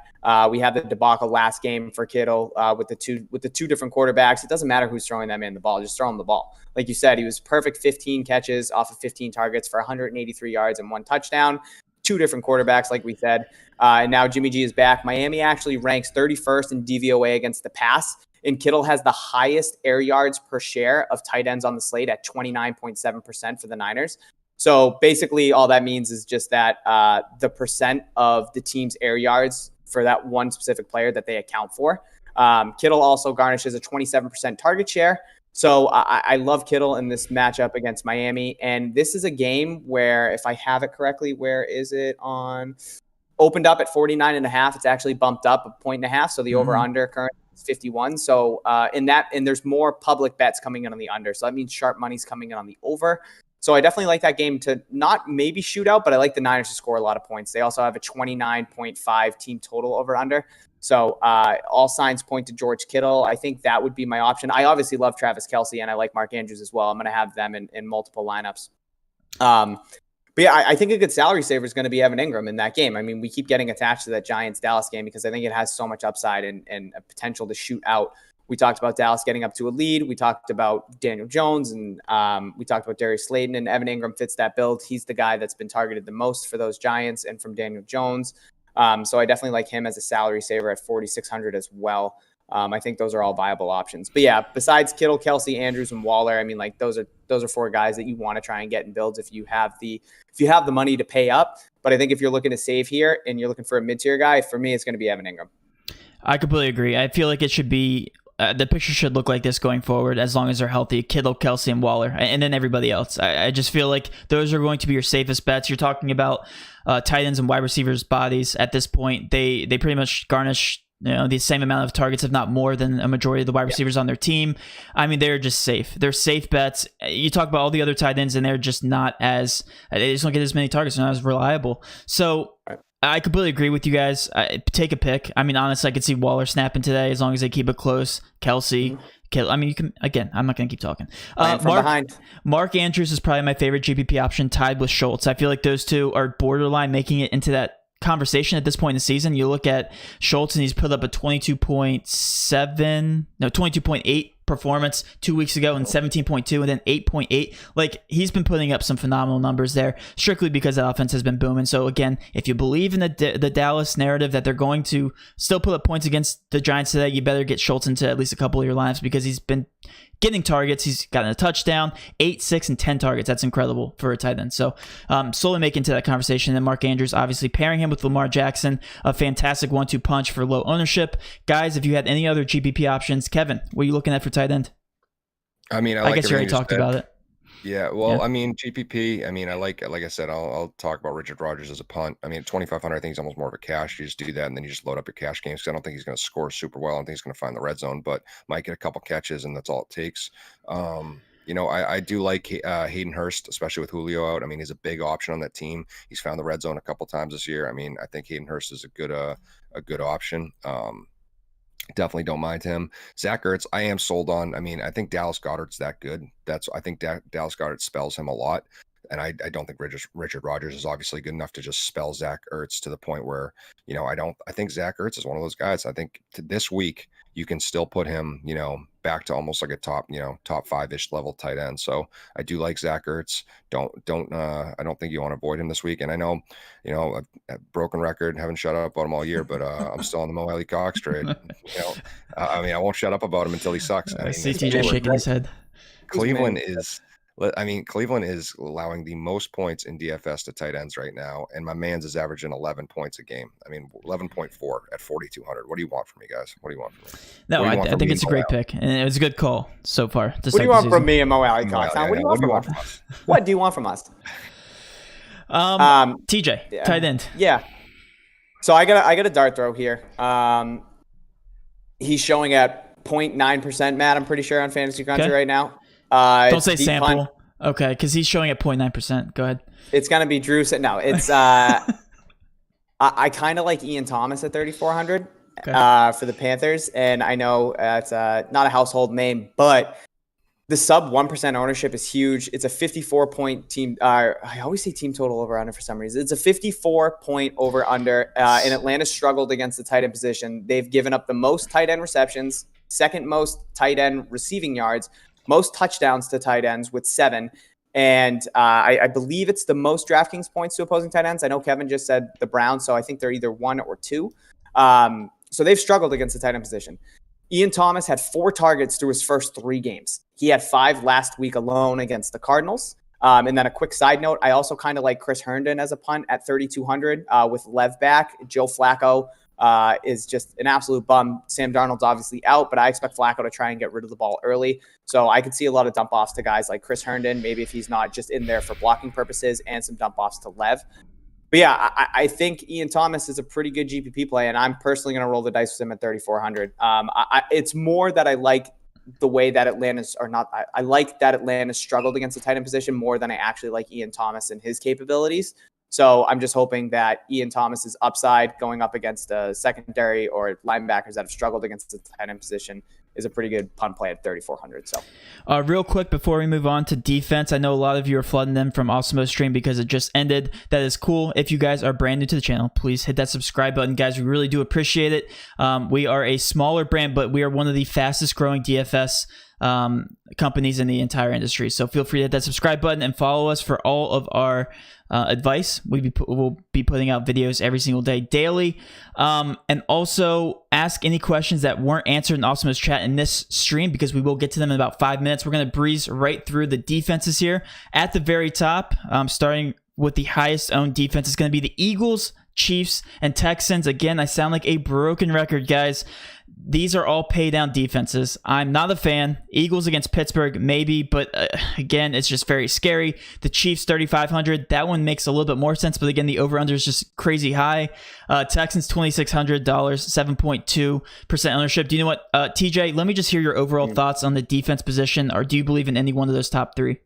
We have the debacle last game for Kittle with the two different quarterbacks. It doesn't matter who's throwing that man the ball; just throw him the ball. Like you said, he was perfect. 15 catches off of 15 targets for 183 yards and 1 touchdown. Two different quarterbacks, like we said. And now Jimmy G is back. Miami actually ranks 31st in DVOA against the pass. And Kittle has the highest air yards per share of tight ends on the slate at 29.7% for the Niners. So basically all that means is just that the percent of the team's air yards for that one specific player that they account for. Kittle also garnishes a 27% target share. So I love Kittle in this matchup against Miami. And this is a game where, if I have it correctly, where is it on? Opened up at 49.5. It's actually bumped up a 1.5. So the over-under currently is 51. So and there's more public bets coming in on the under. So that means sharp money's coming in on the over. So I definitely like that game to not maybe shoot out, but I like the Niners to score a lot of points. They also have a 29.5 team total over-under. So all signs point to George Kittle. I think that would be my option. I obviously love Travis Kelce, and I like Mark Andrews as well. I'm going to have them in multiple lineups. But yeah, I think a good salary saver is going to be Evan Ingram in that game. I mean, we keep getting attached to that Giants-Dallas game because I think it has so much upside and a potential to shoot out. We talked about Dallas getting up to a lead. We talked about Daniel Jones, and we talked about Darius Slayton, and Evan Ingram fits that build. He's the guy that's been targeted the most for those Giants and from Daniel Jones. So I definitely like him as a salary saver at 4,600 as well. I think those are all viable options. But yeah, besides Kittle, Kelsey, Andrews, and Waller, I mean, like those are 4 guys that you want to try and get in builds if you have the money to pay up. But I think if you're looking to save here and you're looking for a mid-tier guy, for me, it's going to be Evan Ingram. I completely agree. I feel like it should be the picture should look like this going forward as long as they're healthy. Kittle, Kelsey, and Waller, and then everybody else. I just feel like those are going to be your safest bets. You're talking about tight ends and wide receivers' bodies at this point. They pretty much garnish the same amount of targets, if not more, than a majority of the wide receivers on their team. I mean, they're just safe. They're safe bets. You talk about all the other tight ends, and they're just not as they just don't get as many targets. They're not as reliable. So I completely agree with you guys. Take a pick. I mean, honestly, I could see Waller snapping today as long as they keep it close. Kelsey. I mean, you can, again, I'm not going to keep talking. Mark Andrews is probably my favorite GPP option, tied with Schultz. I feel like those two are borderline making it into that conversation at this point in the season. You look at Schultz and he's put up a 22.8 performance 2 weeks ago and 17.2 and then 8.8. Like, he's been putting up some phenomenal numbers there strictly because the offense has been booming. So again, if you believe in the Dallas narrative that they're going to still put up points against the Giants today, you better get Schultz into at least a couple of your lineups because he's been getting targets. He's gotten a touchdown, 8, 6, and 10 targets. That's incredible for a tight end. So slowly making into that conversation. And then Mark Andrews, obviously pairing him with Lamar Jackson, a fantastic 1-2 punch for low ownership. Guys, if you had any other GPP options, Kevin, what are you looking at for tight end? I mean, I guess you already talked about it. Yeah, well, I mean, GPP, I mean, like I said, I'll talk about Richard Rodgers as a punt. I mean, 2,500, I think he's almost more of a cash. You just do that, and then you just load up your cash games. Because I don't think he's going to score super well. I don't think he's going to find the red zone, but might get a couple catches, and that's all it takes. I do like Hayden Hurst, especially with Julio out. I mean, he's a big option on that team. He's found the red zone a couple times this year. I mean, I think Hayden Hurst is a good option. Definitely don't mind him. Zach Ertz, I am sold on. I mean, I think Dallas Goedert's that good. I think Dallas Goedert spells him a lot. And I don't think Richard Rodgers is obviously good enough to just spell Zach Ertz to the point where, I think Zach Ertz is one of those guys. I think this week you can still put him, back to almost like a top 5-ish level tight end. So I do like Zach Ertz. I don't think you want to avoid him this week. And I know, a broken record, haven't shut up about him all year, but I'm still on the Mo Alley Cox trade. I mean, I won't shut up about him until he sucks. I see TJ shaking his head. Cleveland is allowing the most points in DFS to tight ends right now, and my man's is averaging 11 points a game. I mean, 11.4 at 4,200. What do you want from me, guys? What do you want from me? No, I think it's a great pick, and it was a good call so far. What do you want from me and Mo Alley Cox? What do you want from us? What do you want from us? TJ, tight end. Yeah. So I got a dart throw here. He's showing at 0.9%, Matt, I'm pretty sure, on Fantasy Country right now. Don't say sample. Punt. Okay, because he's showing at 0.9%. Go ahead. It's going to be Drew. No, it's I kind of like Ian Thomas at 3,400 for the Panthers. And I know it's not a household name, but the sub 1% ownership is huge. It's a 54-point team. I always say team total over under for some reason. It's a 54-point over under. And Atlanta struggled against the tight end position. They've given up the most tight end receptions, second most tight end receiving yards, most touchdowns to tight ends with 7. And I believe it's the most DraftKings points to opposing tight ends. I know Kevin just said the Browns, so I think they're either 1 or 2. So they've struggled against the tight end position. Ian Thomas had 4 targets through his first 3 games. He had 5 last week alone against the Cardinals. And then a quick side note, I also kind of like Chris Herndon as a punt at 3,200 with Lev back. Joe Flacco is just an absolute bum. Sam Darnold's obviously out, but I expect Flacco to try and get rid of the ball early. So I could see a lot of dump offs to guys like Chris Herndon, maybe if he's not just in there for blocking purposes, and some dump offs to Lev. But yeah, I think Ian Thomas is a pretty good GPP play, and I'm personally going to roll the dice with him at 3,400. It's more that I like the way that I like that Atlanta struggled against the tight end position more than I actually like Ian Thomas and his capabilities. So I'm just hoping that Ian Thomas's upside going up against a secondary or linebackers that have struggled against the tight end position is a pretty good punt play at 3,400. So, real quick before we move on to defense, I know a lot of you are flooding them from Awesemo Stream because it just ended. That is cool. If you guys are brand new to the channel, please hit that subscribe button, guys. We really do appreciate it. We are a smaller brand, but we are one of the fastest growing DFS companies in the entire industry. So feel free to hit that subscribe button and follow us for all of our advice. We'll be putting out videos every single day, daily. And also ask any questions that weren't answered in Awesomo's chat in this stream, because we will get to them in about 5 minutes. We're going to breeze right through the defenses here. At the very top, starting with the highest owned defense, is going to be the Eagles, Chiefs, and Texans. Again, I sound like a broken record, guys. These are all pay down defenses. I'm not a fan. Eagles against Pittsburgh, maybe, but again, it's just very scary. The Chiefs, 3,500. That one makes a little bit more sense, but again, the over-under is just crazy high. Texans, $2,600, 7.2% ownership. Do you know what, TJ, let me just hear your overall thoughts on the defense position, or do you believe in any one of those top three?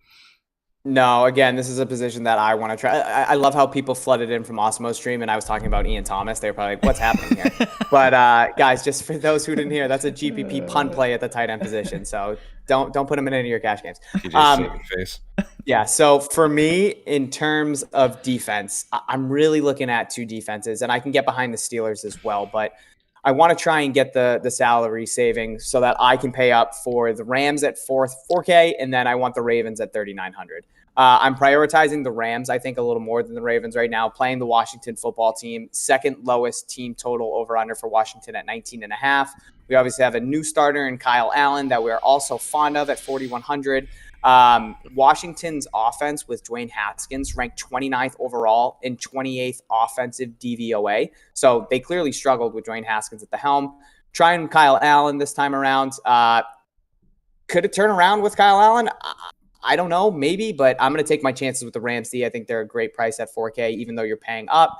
No, again, this is a position that I want to try. I love how people flooded in from Osmo stream, and I was talking about Ian Thomas. They were probably like, what's happening here? But guys, just for those who didn't hear, that's a GPP punt play at the tight end position. So don't put him in any of your cash games. Yeah, so for me, in terms of defense, I'm really looking at two defenses, and I can get behind the Steelers as well, but I want to try and get the salary savings so that I can pay up for the Rams at 4K, and then I want the Ravens at 3,900. I'm prioritizing the Rams, I think, a little more than the Ravens right now, playing the Washington football team, second lowest team total over-under for Washington at 19.5. We obviously have a new starter in Kyle Allen that we're also fond of at 4,100. Washington's offense with Dwayne Haskins ranked 29th overall and 28th offensive DVOA. So they clearly struggled with Dwayne Haskins at the helm. Trying Kyle Allen this time around. Could it turn around with Kyle Allen? I don't know, maybe, but I'm going to take my chances with the Rams. I think they're a great price at 4K, even though you're paying up.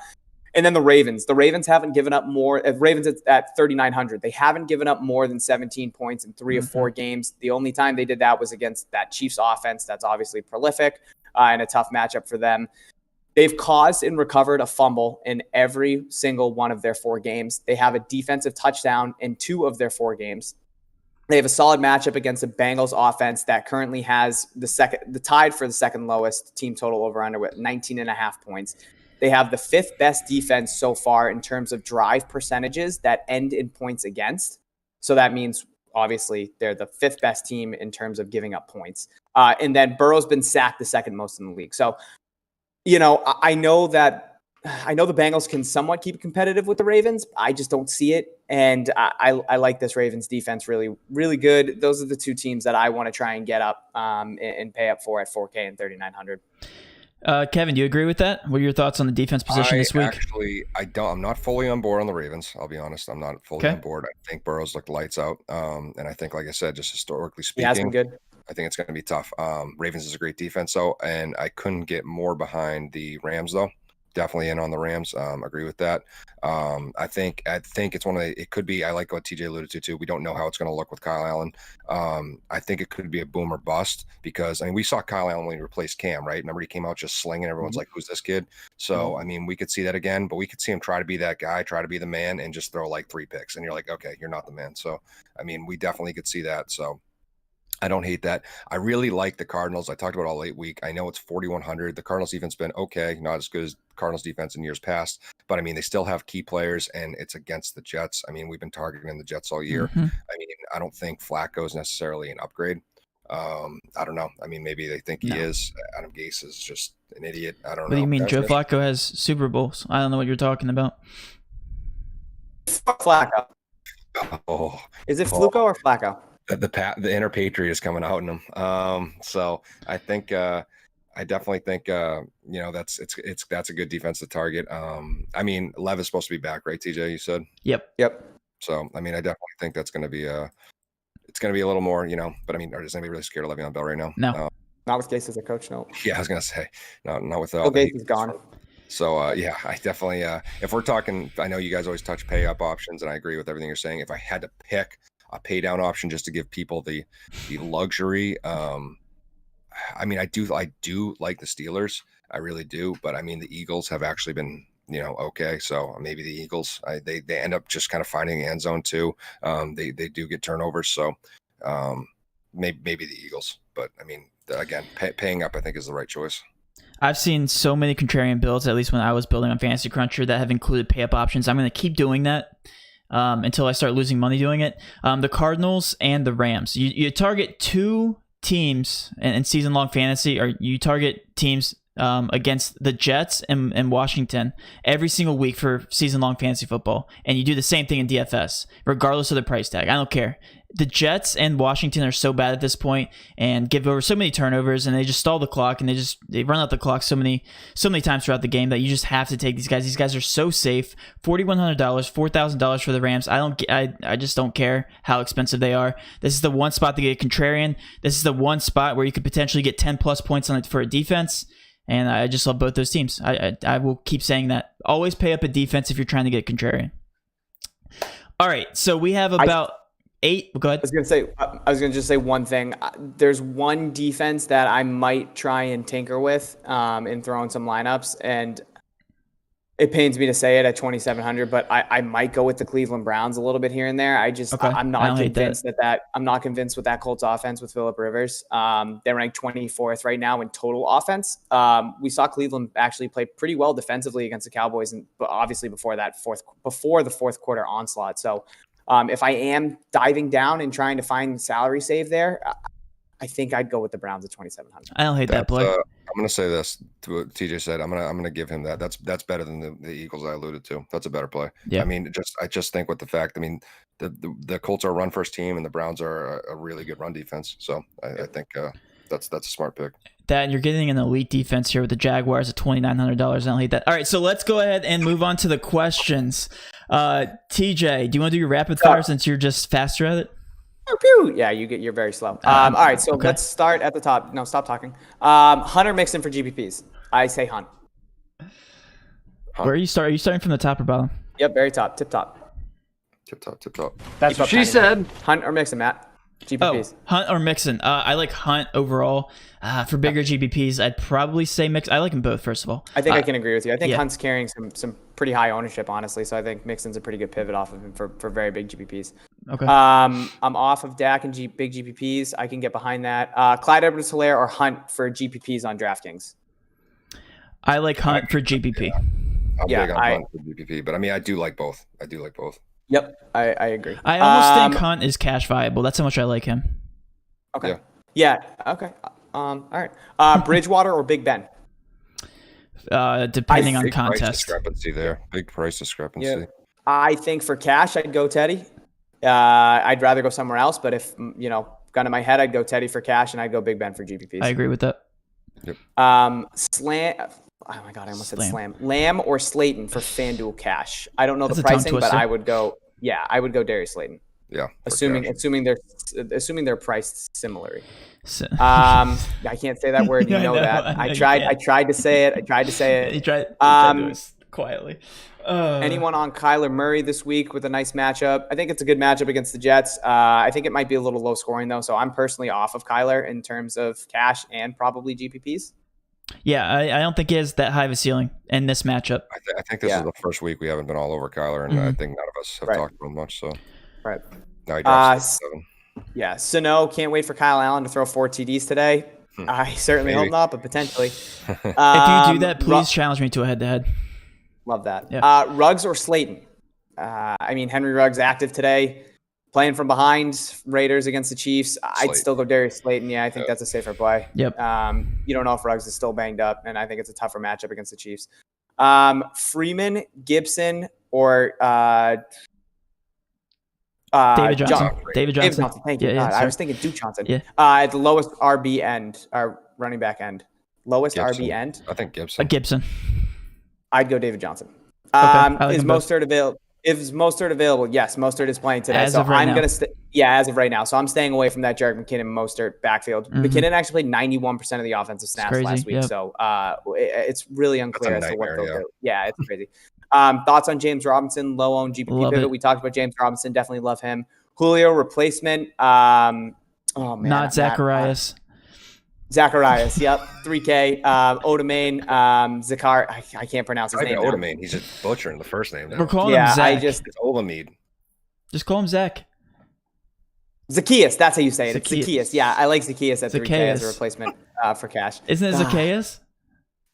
And then the Ravens. The Ravens haven't given up more. Ravens at 3,900. They haven't given up more than 17 points in 3 of 4 games. The only time they did that was against that Chiefs offense that's obviously prolific and a tough matchup for them. They've caused and recovered a fumble in every single one of their 4 games. They have a defensive touchdown in 2 of their 4 games. They have a solid matchup against the Bengals offense that currently has the tied for the second lowest team total over under with 19.5 points. They have the 5th best defense so far in terms of drive percentages that end in points against. So that means obviously they're the 5th best team in terms of giving up points. And then Burrow's been sacked the second most in the league. So, I know the Bengals can somewhat keep competitive with the Ravens. I just don't see it. And I like this Ravens defense really, really good. Those are the 2 teams that I want to try and get up and pay up for at 4K and 3,900. Kevin, do you agree with that? What are your thoughts on the defense position this week? Actually, I'm not fully on board on the Ravens. I'll be honest. I'm not fully on board. I think Burrow's looked lights out. And I think, like I said, just historically speaking, he has been good. I think it's going to be tough. Ravens is a great defense, though, and I couldn't get more behind the Rams, though. Definitely in on the Rams. Agree with that. I think it's one of the. It could be. I like what TJ alluded to too. We don't know how it's going to look with Kyle Allen. I think it could be a boom or bust because we saw Kyle Allen when he replaced Cam, right? Remember he came out just slinging. Everyone's like, "Who's this kid?" So we could see that again, but we could see him try to be that guy, try to be the man, and just throw like 3 picks, and you're like, "Okay, you're not the man." So we definitely could see that. So. I don't hate that. I really like the Cardinals. I talked about all 8 week. I know it's 4,100. The Cardinals defense been okay, not as good as Cardinals defense in years past, but they still have key players, and it's against the Jets. We've been targeting the Jets all year. I don't think Flacco is necessarily an upgrade. I don't know. Maybe they think he is. Adam Gase is just an idiot. I don't know. What do you mean? Joe Flacco has Super Bowls. I don't know what you're talking about. Fuck Flacco. Oh, is it Fluco or Flacco? The inner patriot is coming out in him. So I think I definitely think that's a good defense to target. Lev is supposed to be back, right, TJ? You said. Yep. So I definitely think that's going to be it's going to be a little more, But is anybody really scared of Le'Veon Bell right now? No. Not with Gase as a coach, no. Yeah, I was going to say not with Gase is gone. So I definitely if we're talking, I know you guys always touch pay up options, and I agree with everything you're saying. If I had to pick a pay down option just to give people the luxury. I do like the Steelers. I really do. But the Eagles have actually been, okay. So maybe the Eagles, they end up just kind of finding the end zone too. They do get turnovers. So maybe the Eagles, but again, paying up, I think is the right choice. I've seen so many contrarian builds, at least when I was building on Fantasy Cruncher, that have included pay up options. I'm going to keep doing that. until I start losing money doing it. The Cardinals and the Rams. You target two teams in season-long fantasy, or you target teams against the Jets and Washington every single week for season-long fantasy football, and you do the same thing in DFS, regardless of the price tag. I don't care. The Jets and Washington are so bad at this point and give over so many turnovers, and they just stall the clock, and they run out the clock so many times throughout the game that you just have to take these guys. These guys are so safe. $4,100, $4,000 for the Rams. I just don't care how expensive they are. This is the one spot to get a contrarian. This is the one spot where you could potentially get 10 plus points on it for a defense. And I just love both those teams. I will keep saying that. Always pay up a defense if you're trying to get contrarian. All right, so we have about 8. Go ahead. I was gonna just say one thing. There's one defense that I might try and tinker with in throwing some lineups, and it pains me to say it at 2,700, but I might go with the Cleveland Browns a little bit here and there. I'm not convinced I'm not convinced with that Colts offense with Phillip Rivers. They're ranked 24th right now in total offense. We saw Cleveland actually play pretty well defensively against the Cowboys, and obviously before the fourth quarter onslaught. So if I am diving down and trying to find salary save there, I think I'd go with the Browns at 2,700. I don't hate that play. I'm going to say this to what TJ said. I'm going to give him that. That's better than the Eagles I alluded to. That's a better play. Yeah. I mean, I just think with the fact, I mean, the Colts are a run first team and the Browns are a really good run defense. So I think that's a smart pick. That, and you're getting an elite defense here with the Jaguars at $2,900. I don't hate that. All right, so let's go ahead and move on to the questions. TJ, do you want to do your rapid fire since you're just faster at it? Yeah, you're very slow. All right, so let's start at the top. No, stop talking. Hunter Mixon for GPPs. I say Hunt. Where are you starting? Are you starting from the top or bottom? Yep, very top, tip top. Tip top. That's what she said. Hunt or Mixon, Matt? GPPs. Oh, Hunt or Mixon. I like Hunt overall. For bigger GPPs, I'd probably say Mixon. I like them both, first of all. I think I can agree with you. I think Hunt's carrying some pretty high ownership, honestly. So I think Mixon's a pretty good pivot off of him for very big GPPs. Okay. I'm off of Dak and big GPPs. I can get behind that. Clyde Edwards-Helaire or Hunt for GPPs on Draftkings. I like Hunt for GPP. I'm big on Hunt for GPP, but I mean, I do like both. Yep, I agree. I almost think Hunt is cash viable. That's how much I like him. Okay. Yeah. Okay. All right. Bridgewater or Big Ben? Depending on contest. Price discrepancy there. Big price discrepancy. Yeah. I think for cash, I'd go Teddy. I'd rather go somewhere else, but if gun to my head, I'd go Teddy for cash, and I'd go Big Ben for GPPs. I agree with that. Yep. Slam. Oh my god, I almost said Slam. Lamb or Slayton for FanDuel cash. I don't know That's the pricing, but I would go. Yeah, I would go Darius Slayton. Yeah. Assuming they're priced similarly. I can't say that word. You know that. I tried to say it. He tried to do it quietly. Anyone on Kyler Murray this week with a nice matchup? I think it's a good matchup against the Jets. I think it might be a little low scoring though, so I'm personally off of Kyler in terms of cash and probably GPPs. Yeah, I don't think he has that high of a ceiling in this matchup. I think this is the first week we haven't been all over Kyler, and I think none of us have talked about much. So right now he drops 7. Yeah, Sano can't wait for Kyle Allen to throw 4 TDs today. I certainly hope not, but potentially. If you do that, please challenge me to a head-to-head. Love that. Yeah. Ruggs or Slayton? I mean, Henry Ruggs active today, playing from behind. Raiders against the Chiefs. I'd still go Darius Slayton. Yeah, I think that's a safer play. Yep. You don't know if Ruggs is still banged up, and I think it's a tougher matchup against the Chiefs. Freeman, Gibson, or David Johnson. David Johnson. Thank you. Yeah, I was thinking Duke Johnson. Yeah. At the lowest RB end, or running back end. Lowest Gibson. RB end. I think Gibson. Gibson. I'd go David Johnson. Okay. Is Mostert available? Is Mostert available? Yes, Mostert is playing today. As of right now. As of right now. So I'm staying away from that Jerick McKinnon Mostert backfield. McKinnon actually played 91% of the offensive snaps last week. Yep. So it's really unclear as to what they'll do. Yeah, it's crazy. Thoughts on James Robinson, low owned GPP pivot? We talked about James Robinson. Definitely love him. Julio replacement. Not Zacharias. Zacharias, yep, 3K. Odemain, Zakar. I can't pronounce his name. Odemain. He's just butchering the first name. We're calling him Zach. It's Olamide. Just call him Zach. Zacchaeus, that's how you say it. It's Zacchaeus. Yeah, I like Zacchaeus at 3K as a replacement for cash. Isn't it Zacchaeus?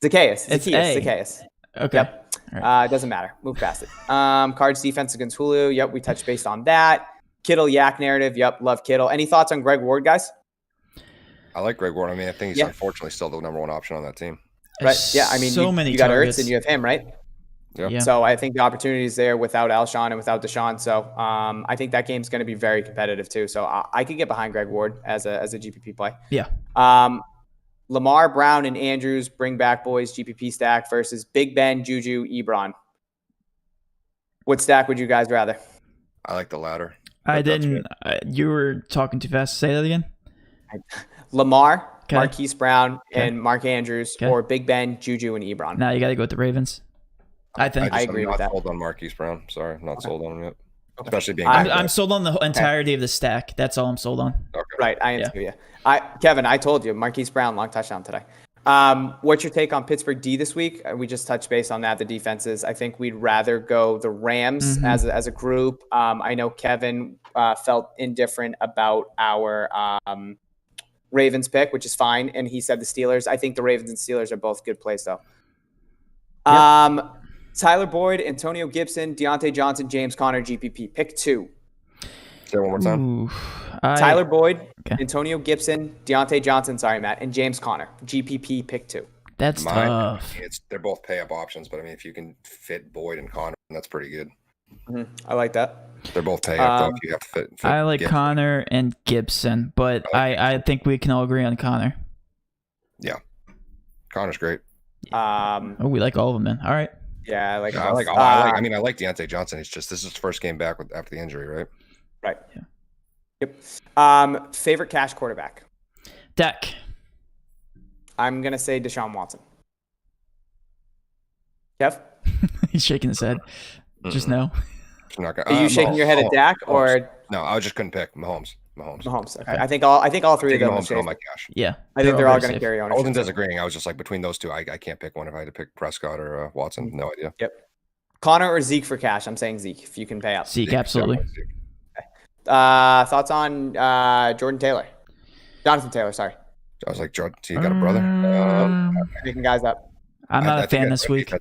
Zacchaeus. It's Zacchaeus. Okay. Yep. It doesn't matter. Move past it. Cards defense against Hulu. Yep, we touched based on that. Kittle Yak narrative. Yep, love Kittle. Any thoughts on Greg Ward, guys? I like Greg Ward. I mean, I think he's unfortunately still the number one option on that team. Right. Yeah. I mean, you got targets. Ertz and you have him, right? Yeah. So I think the opportunity is there without Alshon and without Deshaun. So I think that game's going to be very competitive too. So I could get behind Greg Ward as a GPP play. Yeah. Lamar, Brown, and Andrews bring back boys GPP stack versus Big Ben, Juju, Ebron. What stack would you guys rather? I like the latter. I didn't. You were talking too fast. Say that again. Lamar, Marquise Brown, and Mark Andrews, or Big Ben, Juju, and Ebron. Now you got to go with the Ravens. I agree with that. I'm not sold on Marquise Brown. Sorry, not sold on him yet. Okay. Especially being. I'm sold on the entirety of the stack. That's all I'm sold on. Okay. Right, I am too. Yeah. Kevin, I told you, Marquise Brown, long touchdown today. What's your take on Pittsburgh D this week? We just touched base on that. The defenses. I think we'd rather go the Rams as a group. I know Kevin felt indifferent about our Ravens pick, which is fine, and he said the Steelers. I think the Ravens and Steelers are both good plays, though. Yep. Tyler Boyd, Antonio Gibson, Deontay Johnson, James Conner, GPP. Pick 2. Say it one more time. Tyler Boyd, Antonio Gibson, Deontay Johnson, and James Conner. GPP pick 2. That's tough. They're both pay-up options, but I mean, if you can fit Boyd and Conner, that's pretty good. I like that. They're both pay-up, though, if you have to fit I like Gibson. Conner and Gibson, but I think we can all agree on Conner. Yeah. Conner's great. We like all of them then. All right. Yeah, I like. I like Deontay Johnson. It's just this is his first game back after the injury, right? Right. Yeah. Yep. Favorite cash quarterback? Dak. I'm gonna say Deshaun Watson. Kev? He's shaking his head. Just no. Are you shaking your head at Dak or? No, I just couldn't pick Mahomes. Okay. I think all three of them. Mahomes on my cash. Yeah. I think they're all going to carry ownership. I wasn't disagreeing. I was just like between those two, I can't pick one. If I had to pick Prescott or Watson, no idea. Yep. Connor or Zeke for cash? I'm saying Zeke if you can pay up. Zeke, absolutely. Okay. Thoughts on Jonathan Taylor, sorry. I was like, Jordan, you got a brother? Picking guys up. I'm not a fan this week.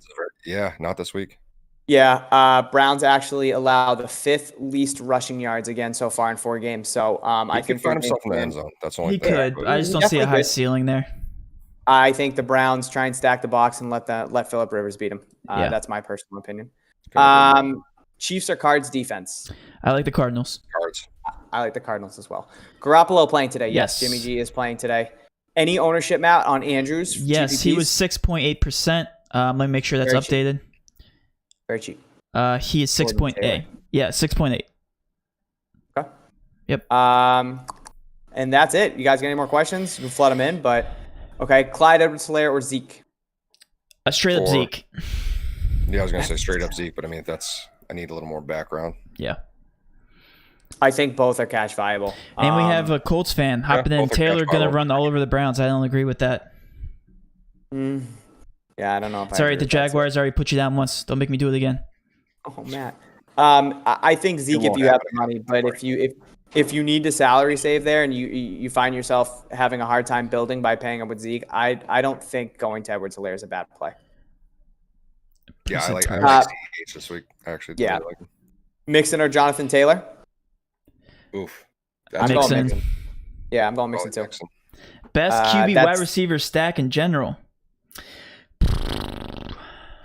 Yeah, not this week. Yeah, Browns actually allow the 5th least rushing yards again so far in 4 games. So I think he could find himself in the end zone. That's the only thing. He could. I just don't see a high ceiling there. I think the Browns try and stack the box and let Phillip Rivers beat him. That's my personal opinion. Chiefs or Cards defense? I like the Cardinals. Cards. I like the Cardinals as well. Garoppolo playing today. Yes. Jimmy G is playing today. Any ownership, Matt, on Andrews? Yes, GPPs? He was 6.8%. Let me make sure that's updated. Very cheap. He is 6.8. Yeah, 6.8. Okay. Yep. And that's it. You guys got any more questions? You can flood them in, but okay. Clyde Edwards-Helaire or Zeke? A straight up Zeke. Yeah, I was gonna say straight up Zeke, but I mean I need a little more background. Yeah. I think both are cash viable. And we have a Colts fan hopping in. Taylor gonna run all over the Browns. I don't agree with that. Yeah, I don't know. Sorry, the Jaguars already put you down once. Don't make me do it again. Oh, Matt. I think Zeke if you have the money, but if you need to salary save there and you find yourself having a hard time building by paying up with Zeke, I don't think going to Edwards-Helaire is a bad play. Yeah, I like CEH this week. Actually, yeah. Really like him. Mixon or Jonathan Taylor? Oof. I'm going Mixon. Yeah, I'm going Mixon too. Best QB wide receiver stack in general.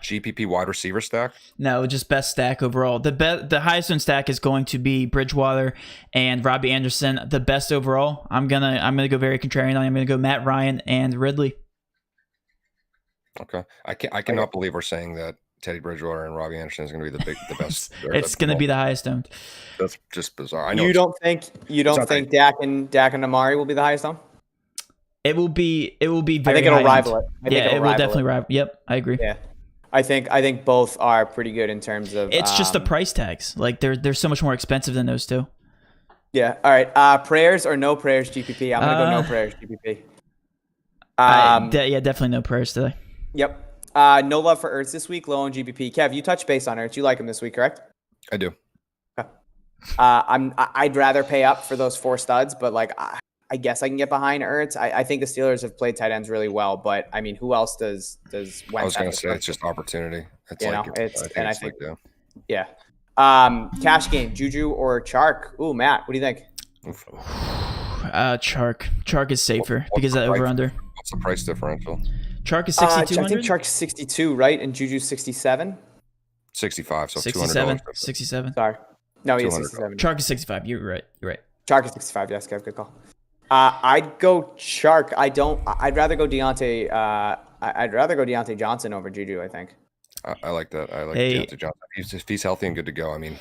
GPP wide receiver stack? No, just best stack overall. The highest in stack is going to be Bridgewater and Robbie Anderson. The best overall, I'm gonna go very contrarian. I'm gonna go Matt Ryan and Ridley. Okay, I cannot believe we're saying that Teddy Bridgewater and Robbie Anderson is going to be the best. It's going to be the highest owned. That's just bizarre. I know you don't think Dak and Amari will be the highest owned? It will be very I think it'll rival it. It will definitely rival. Yep, I agree. Yeah. I think both are pretty good in terms of it's just the price tags. Like they're so much more expensive than those two. Yeah. All right. Prayers or no prayers GPP? I'm gonna go no prayers GPP. Definitely no prayers today. Yep. No love for Ertz this week. Low on GPP. Kev, you touched base on Ertz. You like him this week, correct? I do. Okay. I'd rather pay up for those 4 studs, but like I guess I can get behind Ertz. I think the Steelers have played tight ends really well, but I mean, who else does Wentz? I was going to say it's just opportunity. It's You like know, I think yeah. Cash game, Juju or Chark? Ooh, Matt, what do you think? Chark is safer What's because the that price- over under. What's the price differential? Chark is I 6,200. think Chark's 62, right? And Juju's 67. 65, so $200. 67. 67. Sorry. No, he's $200. 67. Chark is 65. You're right. Chark is 65. Yes, good call. I'd go Chark. I'd rather go Deontay. I'd rather go Deontay Johnson over Juju, I think. I like that. I like Hey. Deontay Johnson. If he's healthy and good to go, I mean,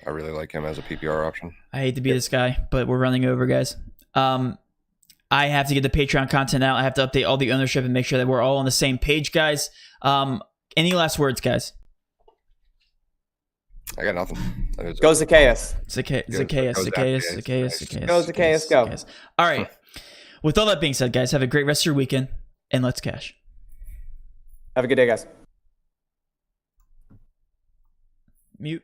I really like him as a PPR option. I hate to be this guy, but we're running over, guys. I have to get the Patreon content out. I have to update all the ownership and make sure that we're all on the same page, guys. Any last words, guys? I got nothing. Go Zacchaeus. Zacchaeus. Go Zacchaeus, go. All right. With all that being said, guys, have a great rest of your weekend, and let's cash. Have a good day, guys. Mute.